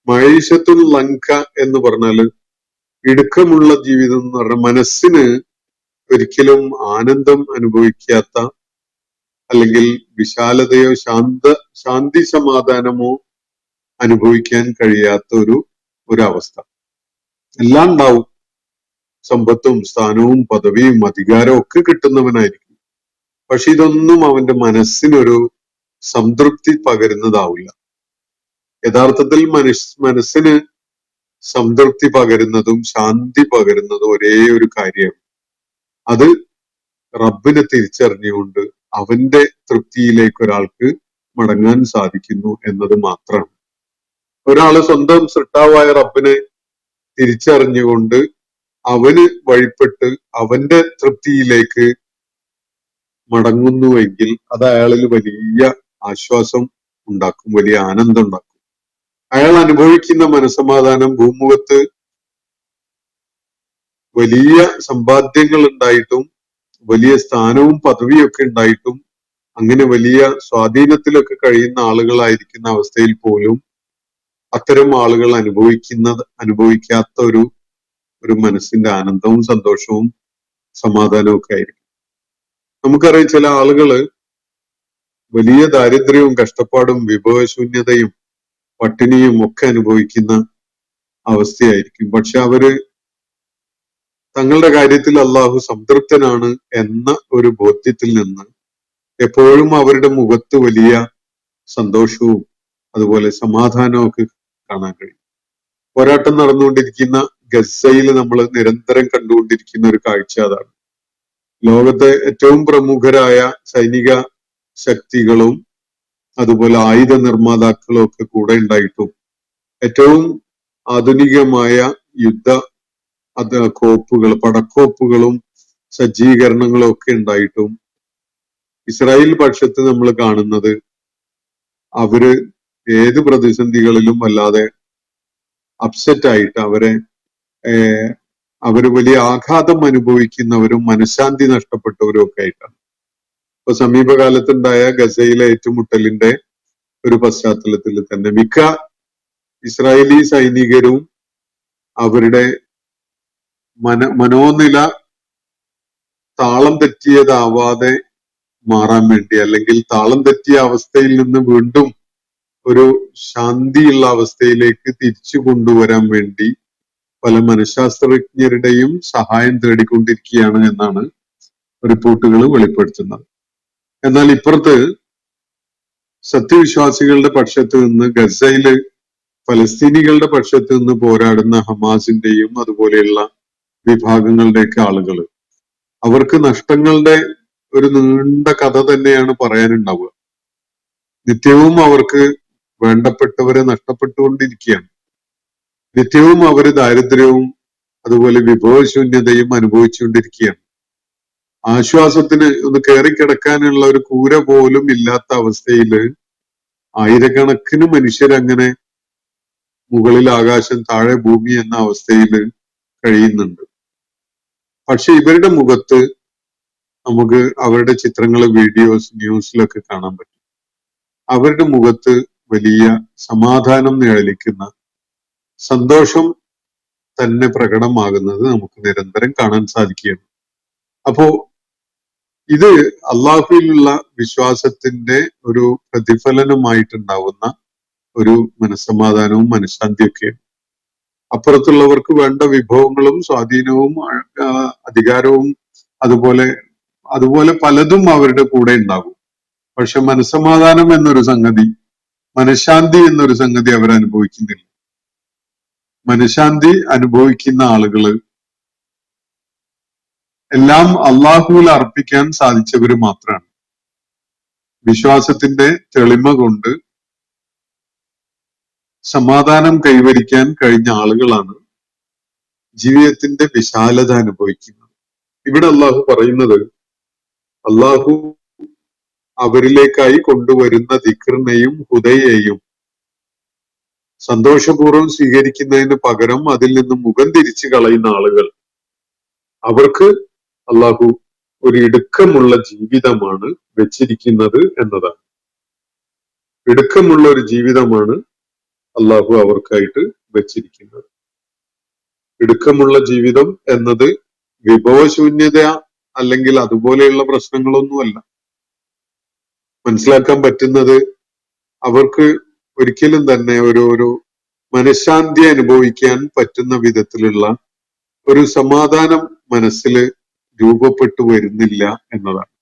മഴീഷത്തുൽ ലങ്ക എന്ന് പറഞ്ഞാല് ഇടുക്കമുള്ള ജീവിതം എന്ന് പറഞ്ഞാൽ മനസ്സിന് ഒരിക്കലും ആനന്ദം അനുഭവിക്കാത്ത, അല്ലെങ്കിൽ വിശാലതയോ ശാന്തി സമാധാനമോ അനുഭവിക്കാൻ കഴിയാത്ത ഒരവസ്ഥ. എല്ലാം ഉണ്ടാവും, സമ്പത്തും സ്ഥാനവും പദവിയും അധികാരവും ഒക്കെ കിട്ടുന്നവനായിരിക്കും. പക്ഷെ ഇതൊന്നും അവന്റെ മനസ്സിനൊരു സംതൃപ്തി പകരുന്നതാവില്ല. യഥാർത്ഥത്തിൽ മനസ്സിന് സംതൃപ്തി പകരുന്നതും ശാന്തി പകരുന്നതും ഒരേ ഒരു കാര്യമാണ്. അത് റബ്ബിനെ തിരിച്ചറിഞ്ഞുകൊണ്ട് അവന്റെ തൃപ്തിയിലേക്ക് ഒരാൾക്ക് മടങ്ങാൻ സാധിക്കുന്നു എന്നത് മാത്രമാണ്. ഒരാള് സ്വന്തം സൃഷ്ടാവായ റബ്ബിനെ തിരിച്ചറിഞ്ഞുകൊണ്ട് അവന് വഴിപ്പെട്ട് അവന്റെ തൃപ്തിയിലേക്ക് മടങ്ങുന്നുവെങ്കിൽ അത് അയാളിൽ വലിയ ആശ്വാസം ഉണ്ടാക്കും, വലിയ ആനന്ദം ഉണ്ടാക്കും. അയാൾ അനുഭവിക്കുന്ന മനസ്സമാധാനം ഭൂമുഖത്ത് വലിയ സമ്പാദ്യങ്ങൾ ഉണ്ടായിട്ടും വലിയ സ്ഥാനവും പദവിയൊക്കെ ഉണ്ടായിട്ടും അങ്ങനെ വലിയ സ്വാധീനത്തിലൊക്കെ കഴിയുന്ന ആളുകളായിരിക്കുന്ന അവസ്ഥയിൽ പോലും അത്തരം ആളുകൾ അനുഭവിക്കാത്ത ഒരു മനസ്സിന്റെ ആനന്ദവും സന്തോഷവും സമാധാനവും ഒക്കെ ആയിരിക്കും. നമുക്കറിയാം, ചില ആളുകള് വലിയ ദാരിദ്ര്യവും കഷ്ടപ്പാടും വിഭവശൂന്യതയും പട്ടിണിയും ഒക്കെ അനുഭവിക്കുന്ന അവസ്ഥയായിരിക്കും. പക്ഷെ അവര് തങ്ങളുടെ കാര്യത്തിൽ അള്ളാഹു സംതൃപ്തനാണ് എന്ന ഒരു ബോധ്യത്തിൽ നിന്ന് എപ്പോഴും അവരുടെ മുഖത്ത് വലിയ സന്തോഷവും അതുപോലെ സമാധാനവും ഒക്കെ കാണാൻ കഴിയും. പോരാട്ടം നടന്നുകൊണ്ടിരിക്കുന്ന ഗസയിൽ നമ്മൾ നിരന്തരം കണ്ടുകൊണ്ടിരിക്കുന്ന ഒരു കാഴ്ച അതാണ്. ലോകത്തെ ഏറ്റവും പ്രമുഖരായ സൈനിക ശക്തികളും അതുപോലെ ആയുധ നിർമ്മാതാക്കളും ഒക്കെ കൂടെ ഉണ്ടായിട്ടും ഏറ്റവും ആധുനികമായ പടക്കോപ്പുകളും സജ്ജീകരണങ്ങളും ഒക്കെ ഉണ്ടായിട്ടും ഇസ്രായേൽ പക്ഷത്ത് നമ്മൾ കാണുന്നത് അവര് ഏത് പ്രതിസന്ധികളിലും വല്ലാതെ അപ്സെറ്റ് ആയിട്ട് അവര് വലിയ ആഘാതം അനുഭവിക്കുന്നവരും മനഃശാന്തി നഷ്ടപ്പെട്ടവരും ഒക്കെ ആയിട്ടാണ്. ഇപ്പൊ സമീപകാലത്തുണ്ടായ ഗസയിലെ ഏറ്റുമുട്ടലിന്റെ ഒരു പശ്ചാത്തലത്തിൽ തന്നെ മിക്ക ഇസ്രായേലി സൈനികരും അവരുടെ മനോനില താളം തെറ്റിയതാവാതെ മാറാൻ വേണ്ടി, അല്ലെങ്കിൽ താളം തെറ്റിയ അവസ്ഥയിൽ നിന്ന് വീണ്ടും ഒരു ശാന്തിയുള്ള അവസ്ഥയിലേക്ക് തിരിച്ചു കൊണ്ടുവരാൻ വേണ്ടി പല മനഃശാസ്ത്രജ്ഞരുടെയും സഹായം തേടിക്കൊണ്ടിരിക്കുകയാണ് എന്നാണ് റിപ്പോർട്ടുകൾ വെളിപ്പെടുത്തുന്നത്. എന്നാൽ ഇപ്പുറത്ത് സത്യവിശ്വാസികളുടെ പക്ഷത്ത് നിന്ന് ഗസയില് ഫലസ്തീനികളുടെ പക്ഷത്ത് നിന്ന് പോരാടുന്ന ഹമാസിന്റെയും അതുപോലെയുള്ള വിഭാഗങ്ങളുടെയൊക്കെ ആളുകൾ, അവർക്ക് നഷ്ടങ്ങളുടെ ഒരു നീണ്ട കഥ തന്നെയാണ് പറയാനുണ്ടാവുക. നിത്യവും അവർക്ക് വേണ്ടപ്പെട്ടവരെ നഷ്ടപ്പെട്ടുകൊണ്ടിരിക്കുകയാണ്. നിത്യവും അവര് ദാരിദ്ര്യവും അതുപോലെ വിഭവശൂന്യതയും അനുഭവിച്ചുകൊണ്ടിരിക്കുകയാണ്. ആശ്വാസത്തിന് ഒന്ന് കയറിക്കിടക്കാനുള്ള ഒരു കൂര പോലും ഇല്ലാത്ത അവസ്ഥയില് ആയിരക്കണക്കിന് മനുഷ്യരങ്ങനെ മുകളിൽ ആകാശം താഴെ ഭൂമി എന്ന അവസ്ഥയിൽ കഴിയുന്നുണ്ട്. പക്ഷെ ഇവരുടെ മുഖത്ത് നമുക്ക് അവരുടെ ചിത്രങ്ങൾ, വീഡിയോസ്, ന്യൂസിലൊക്കെ കാണാൻ പറ്റും. അവരുടെ മുഖത്ത് വലിയ സമാധാനം നിഴലിക്കുന്ന സന്തോഷം തന്നെ പ്രകടമാകുന്നത് നമുക്ക് നിരന്തരം കാണാൻ സാധിക്കുകയാണ്. അപ്പോ ഇത് അള്ളാഹുവിലുള്ള വിശ്വാസത്തിന്റെ ഒരു പ്രതിഫലനമായിട്ടുണ്ടാവുന്ന ഒരു മനസ്സമാധാനവും മനഃശാന്തിയൊക്കെയാണ്. അപ്പുറത്തുള്ളവർക്ക് വേണ്ട വിഭവങ്ങളും സ്വാധീനവും അധികാരവും അതുപോലെ പലതും അവരുടെ കൂടെ ഉണ്ടാകും. പക്ഷെ മനസ്സമാധാനം എന്നൊരു സംഗതി, മനഃശാന്തി എന്നൊരു സംഗതി അവർ അനുഭവിക്കുന്നില്ല. മനഃശാന്തി അനുഭവിക്കുന്ന ആളുകള് എല്ലാം അള്ളാഹുവിൽ അർപ്പിക്കാൻ സാധിച്ചവര് മാത്രമാണ്. വിശ്വാസത്തിന്റെ തെളിമ കൊണ്ട് സമാധാനം കൈവരിക്കാൻ കഴിഞ്ഞ ആളുകളാണ് ജീവിതത്തിന്റെ വിശാലത അനുഭവിക്കുന്നത്. ഇവിടെ അള്ളാഹു പറയുന്നത്, അള്ളാഹു അവരിലേക്കായി കൊണ്ടുവരുന്ന ദിക്റിനെയും ഹുദയെയും സന്തോഷപൂർവ്വം സ്വീകരിക്കുന്നതിന് പകരം അതിൽ നിന്ന് മുഖം തിരിച്ചു കളയുന്ന ആളുകൾ, അവർക്ക് അള്ളാഹു ഒരു ഇടുക്കമുള്ള ജീവിതമാണ് വെച്ചിരിക്കുന്നത് എന്നതാണ്. ഇടുക്കമുള്ള ഒരു ജീവിതമാണ് അള്ളാഹു അവർക്കായിട്ട് വെച്ചിരിക്കുന്നത്. ഇടുക്കമുള്ള ജീവിതം എന്നത് വിഭവശൂന്യത അല്ലെങ്കിൽ അതുപോലെയുള്ള പ്രശ്നങ്ങളൊന്നുമല്ല. മനസ്സിലാക്കാൻ പറ്റുന്നത് അവർക്ക് ഒരിക്കലും തന്നെ ഒരു മനഃശാന്തി അനുഭവിക്കാൻ പറ്റുന്ന വിധത്തിലുള്ള ഒരു സമാധാനം മനസ്സിൽ രൂപപ്പെട്ടു വരുന്നില്ല എന്നതാണ്.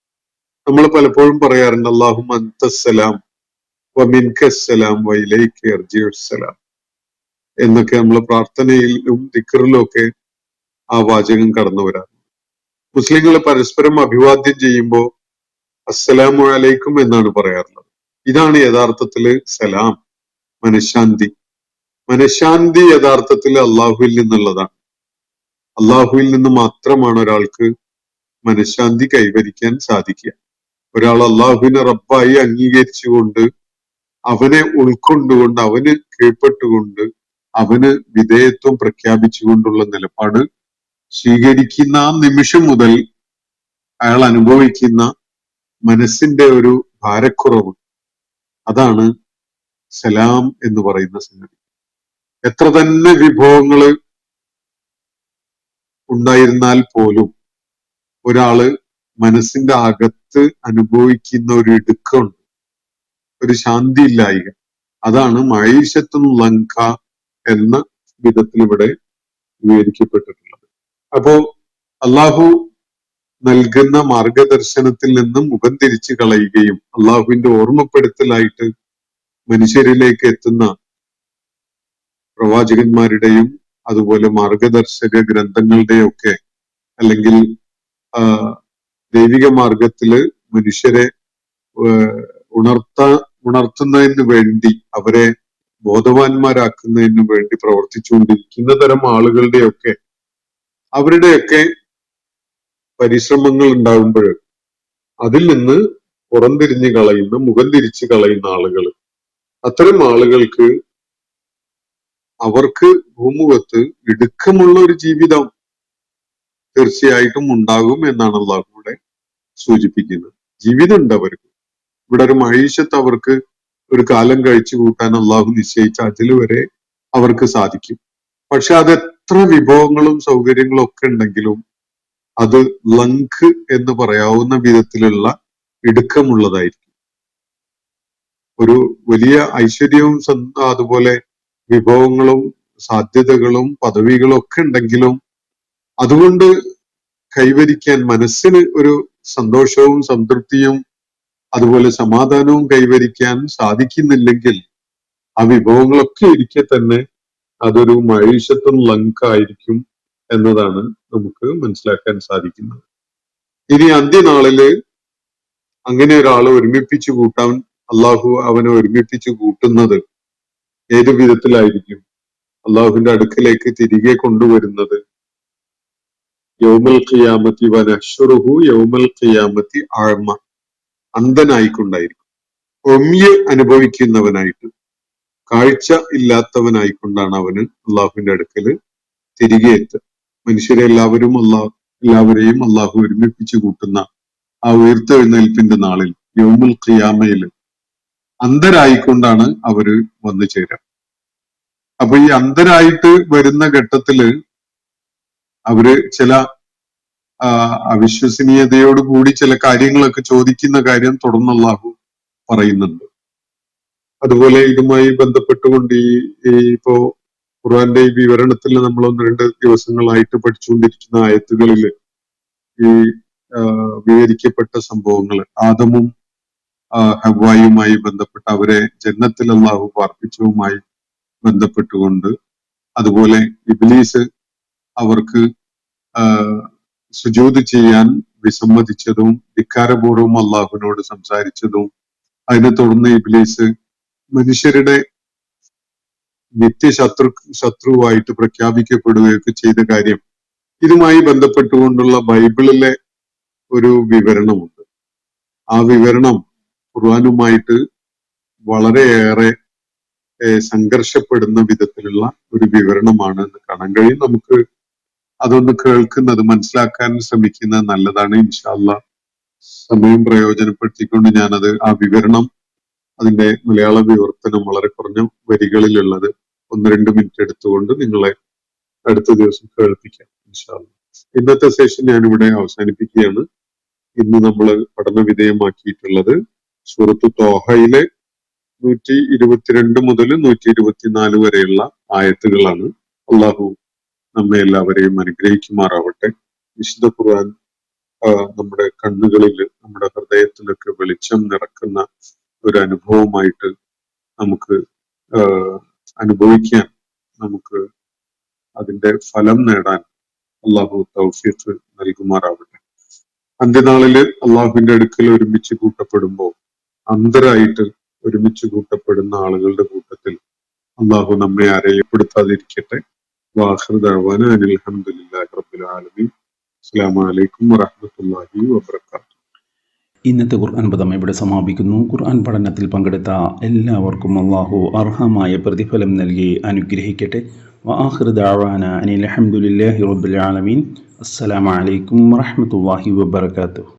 നമ്മൾ പലപ്പോഴും പറയാറുണ്ട് അല്ലാഹുമ്മ അന്തസ്സലാം വമിൻകസ്സലാം വഇലൈക യർജിഉസ്സലാം എന്നൊക്കെ നമ്മൾ പ്രാർത്ഥനയിലും ദിക്റിലും ഒക്കെ ആ വാചകം കടന്നു വരാറുണ്ട്. മുസ്ലിങ്ങൾ പരസ്പരം അഭിവാദ്യം ചെയ്യുമ്പോൾ അസ്സലാമു അലൈക്കും എന്നാണ് പറയാറുള്ളത്. ഇതാണ് യഥാർത്ഥത്തില് സലാം, മനഃശാന്തി. മനഃശാന്തി യഥാർത്ഥത്തിൽ അള്ളാഹുവിൽ നിന്നുള്ളതാണ്. അള്ളാഹുവിൽ നിന്ന് മാത്രമാണ് ഒരാൾക്ക് മനഃശാന്തി കൈവരിക്കാൻ സാധിക്കുക. ഒരാൾ അള്ളാഹുവിനെ റബ്ബായി അംഗീകരിച്ചുകൊണ്ട് അവനെ ഉൾക്കൊണ്ടുകൊണ്ട് അവന് കീഴ്പ്പെട്ടുകൊണ്ട് അവന് വിധേയത്വം പ്രഖ്യാപിച്ചുകൊണ്ടുള്ള നിലപാട് സ്വീകരിക്കുന്ന ആ നിമിഷം മുതൽ അയാൾ അനുഭവിക്കുന്ന മനസ്സിന്റെ ഒരു ഭാരക്കുറവ്, അതാണ് സലാം എന്ന് പറയുന്ന സംഗതി. എത്ര തന്നെ വിഭവങ്ങള് ഉണ്ടായിരുന്നാൽ പോലും ഒരാള് മനസ്സിന്റെ അകത്ത് അനുഭവിക്കുന്ന ഒരു ഇടുക്കമുണ്ട്, ഒരു ശാന്തി ഇല്ലായിക. അതാണ് മഈശത്തുൻ ലങ്ക എന്ന വിധത്തിൽ ഇവിടെ വിവരിക്കപ്പെട്ടിട്ടുള്ളത്. അപ്പോ അള്ളാഹു നൽകുന്ന മാർഗദർശനത്തിൽ നിന്നും മുഖം തിരിച്ചു കളയുകയും അള്ളാഹുവിന്റെ ഓർമ്മപ്പെടുത്തലായിട്ട് മനുഷ്യരിലേക്ക് എത്തുന്ന പ്രവാചകന്മാരുടെയും അതുപോലെ മാർഗദർശക ഗ്രന്ഥങ്ങളുടെയും ഒക്കെ അല്ലെങ്കിൽ ദൈവിക മാർഗത്തില് മനുഷ്യരെ ഉണർത്തുന്നതിന് വേണ്ടി അവരെ ബോധവാന്മാരാക്കുന്നതിന് വേണ്ടി പ്രവർത്തിച്ചുകൊണ്ടിരിക്കുന്ന തരം ആളുകളുടെയൊക്കെ അവരുടെയൊക്കെ പരിശ്രമങ്ങൾ ഉണ്ടാകുമ്പോൾ അതിൽ നിന്ന് പുറംതിരിഞ്ഞു കളയുന്ന, മുഖം തിരിച്ചു കളയുന്ന ആളുകൾ, അത്തരം ആളുകൾക്ക് അവർക്ക് ഭൂമുഖത്ത് ഇടുക്കമുള്ള ഒരു ജീവിതം തീർച്ചയായിട്ടും ഉണ്ടാകും എന്നാണ് അള്ളാഹു ഇവിടെ സൂചിപ്പിക്കുന്നത്. ജീവിതം ഉണ്ട് അവർക്ക്. ഇവിടെ ഒരു മഈശത്ത് അവർക്ക് ഒരു കാലം കഴിച്ചു കൂട്ടാൻ അള്ളാഹു നിശ്ചയിച്ച അതിൽ വരെ അവർക്ക് സാധിക്കും. പക്ഷെ അത് എത്ര വിഭവങ്ങളും സൗകര്യങ്ങളും ഒക്കെ ഉണ്ടെങ്കിലും അത് ലങ്ക് എന്ന് പറയാവുന്ന വിധത്തിലുള്ള ഇടുക്കമുള്ളതായിരിക്കും. ഒരു വലിയ ഐശ്വര്യവും അതുപോലെ വിഭവങ്ങളും സാധ്യതകളും പദവികളും ഒക്കെ ഉണ്ടെങ്കിലും അതുകൊണ്ട് കൈവരിക്കാൻ മനസ്സിന് ഒരു സന്തോഷവും സംതൃപ്തിയും അതുപോലെ സമാധാനവും കൈവരിക്കാൻ സാധിക്കുന്നില്ലെങ്കിൽ ആ വിഭവങ്ങളൊക്കെ ഇരിക്കെ തന്നെ അതൊരു മഈശത്തുൻ ലങ്ക ആയിരിക്കും എന്നതാണ് നമുക്ക് മനസ്സിലാക്കാൻ സാധിക്കുന്നത്. ഇനി അന്ത്യനാളില് അങ്ങനെ ഒരാളെ ഒരുമിപ്പിച്ചു കൂട്ടാൻ അള്ളാഹു അവനെ ഒരുമിപ്പിച്ചു കൂട്ടുന്നത് ഏതു വിധത്തിലായിരിക്കും? അള്ളാഹുവിന്റെ അടുക്കലേക്ക് തിരികെ കൊണ്ടുവരുന്നത് യൗമൽ ഖിയാമത്തി വനഹ്ശുറുഹു യൗമൽ ഖിയാമത്തി അഅമ, അന്ധനായിക്കൊണ്ടായിരിക്കും. ഒമ്യ അനുഭവിക്കുന്നവനായിട്ട്, കാഴ്ച ഇല്ലാത്തവനായിക്കൊണ്ടാണ് അവന് അള്ളാഹുവിന്റെ അടുക്കല് തിരികെ എത്തുക. മനുഷ്യരെ എല്ലാവരെയും അള്ളാഹു ഒരുമിപ്പിച്ചു കൂട്ടുന്ന ആ ഉയർത്തെഴുന്നേൽപ്പിന്റെ നാളിൽ യൗമുൽ ഖിയാമയില് അന്ധരായിക്കൊണ്ടാണ് അവര് വന്നു ചേരുക. അപ്പൊ ഈ അന്ധരായിട്ട് വരുന്ന ഘട്ടത്തില് അവര് ചില അവിശ്വസനീയതയോടുകൂടി ചില കാര്യങ്ങളൊക്കെ ചോദിക്കുന്ന കാര്യം തുടർന്ന് അള്ളാഹു പറയുന്നുണ്ട്. അതുപോലെ ഇതുമായി ബന്ധപ്പെട്ടുകൊണ്ട് ഇപ്പോ ഖുർആന്റെ ഈ വിവരണത്തിൽ നമ്മൾ 1-2 ദിവസങ്ങളായിട്ട് പഠിച്ചുകൊണ്ടിരിക്കുന്ന ആയത്തുകളിൽ ഈ വിവരിക്കപ്പെട്ട സംഭവങ്ങൾ, ആദമും ഹവ്വായുമായി ബന്ധപ്പെട്ട് അവരെ ജന്നത്തിൽ അല്ലാഹു പാർപ്പിച്ചതുമായി ബന്ധപ്പെട്ടുകൊണ്ട്, അതുപോലെ ഇബ്ലീസ് അവർക്ക് സുജൂദ് ചെയ്യാൻ വിസമ്മതിച്ചതും ധിക്കാരപൂർവ്വം അള്ളാഹുവിനോട് സംസാരിച്ചതും, അതിനെ തുടർന്ന് ഇബ്ലീസ് മനുഷ്യരുടെ ശത്രുവായിട്ട് പ്രഖ്യാപിക്കപ്പെടുകയൊക്കെ ചെയ്ത കാര്യം, ഇതുമായി ബന്ധപ്പെട്ടുകൊണ്ടുള്ള ബൈബിളിലെ ഒരു വിവരണമുണ്ട്. ആ വിവരണം ഖുർആനുമായിട്ട് വളരെയേറെ സംഘർഷപ്പെടുന്ന വിധത്തിലുള്ള ഒരു വിവരണമാണ് എന്ന് കാണാൻ കഴിയും. നമുക്ക് അതൊന്ന് കേൾക്കുന്നത്, മനസ്സിലാക്കാൻ ശ്രമിക്കുന്നത് നല്ലതാണ്. ഇൻഷാ അല്ലാഹ് സമയം പ്രയോജനപ്പെടുത്തിക്കൊണ്ട് ഞാനത് ആ വിവരണം, അതിന്റെ മലയാള വിവർത്തനം വളരെ കുറഞ്ഞ വരികളിലുള്ളത് 1-2 മിനിറ്റ് എടുത്തുകൊണ്ട് നിങ്ങളെ അടുത്ത ദിവസം കേൾപ്പിക്കാം ഇൻഷാ അല്ലാഹ്. ഇന്നത്തെ സെഷൻ ഞാനിവിടെ അവസാനിപ്പിക്കുകയാണ്. ഇന്ന് നമ്മൾ പഠന വിധേയമാക്കിയിട്ടുള്ളത് സൂറത്തു ത്വാഹയിലെ 122 മുതൽ 124 വരെയുള്ള ആയത്തുകളാണ്. അള്ളാഹു നമ്മെ എല്ലാവരെയും അനുഗ്രഹിക്കുമാറാവട്ടെ. വിശുദ്ധ ഖുർആൻ നമ്മുടെ കണ്ണുകളിൽ, നമ്മുടെ ഹൃദയത്തിലൊക്കെ വെളിച്ചം നിറക്കുന്ന ഒരു അനുഭവമായിട്ട് നമുക്ക് അനുഭവിക്കാൻ, നമുക്ക് അതിന്റെ ഫലം നേടാൻ അള്ളാഹു തൗഫീഖ് നൽകുമാറാവട്ടെ. അന്ത്യനാളില് അള്ളാഹുവിന്റെ അടുക്കൽ ഒരുമിച്ച് കൂട്ടപ്പെടുമ്പോൾ അന്തരായിട്ട് ഒരുമിച്ച് കൂട്ടപ്പെടുന്ന ആളുകളുടെ കൂട്ടത്തിൽ അള്ളാഹു നമ്മെ അറിയപ്പെടുത്താതിരിക്കട്ടെ. വാഖിർ ദഅ്വാന അനിൽ ഹംദുലില്ലാഹി റബ്ബിൽ ആലമീൻ. അസ്സലാമു അലൈക്കും വറഹ്മത്തുള്ളാഹി വബറകാതുഹു. ഇന്നത്തെ ഖുർആൻ പദം ഇവിടെ സമാപിക്കുന്നു. ഖുർആൻ പഠനത്തിൽ പങ്കെടുത്ത എല്ലാവർക്കും അള്ളാഹു അർഹമായ പ്രതിഫലം നൽകി അനുഗ്രഹിക്കട്ടെ. വആഖിർ ദഅ്വാന അനിൽ ഹംദുലില്ലാഹി റബ്ബിൽ ആലമീൻ. അസ്സലാമു അലൈക്കും വറഹ്മത്തുള്ളാഹി വബറകാതുഹു.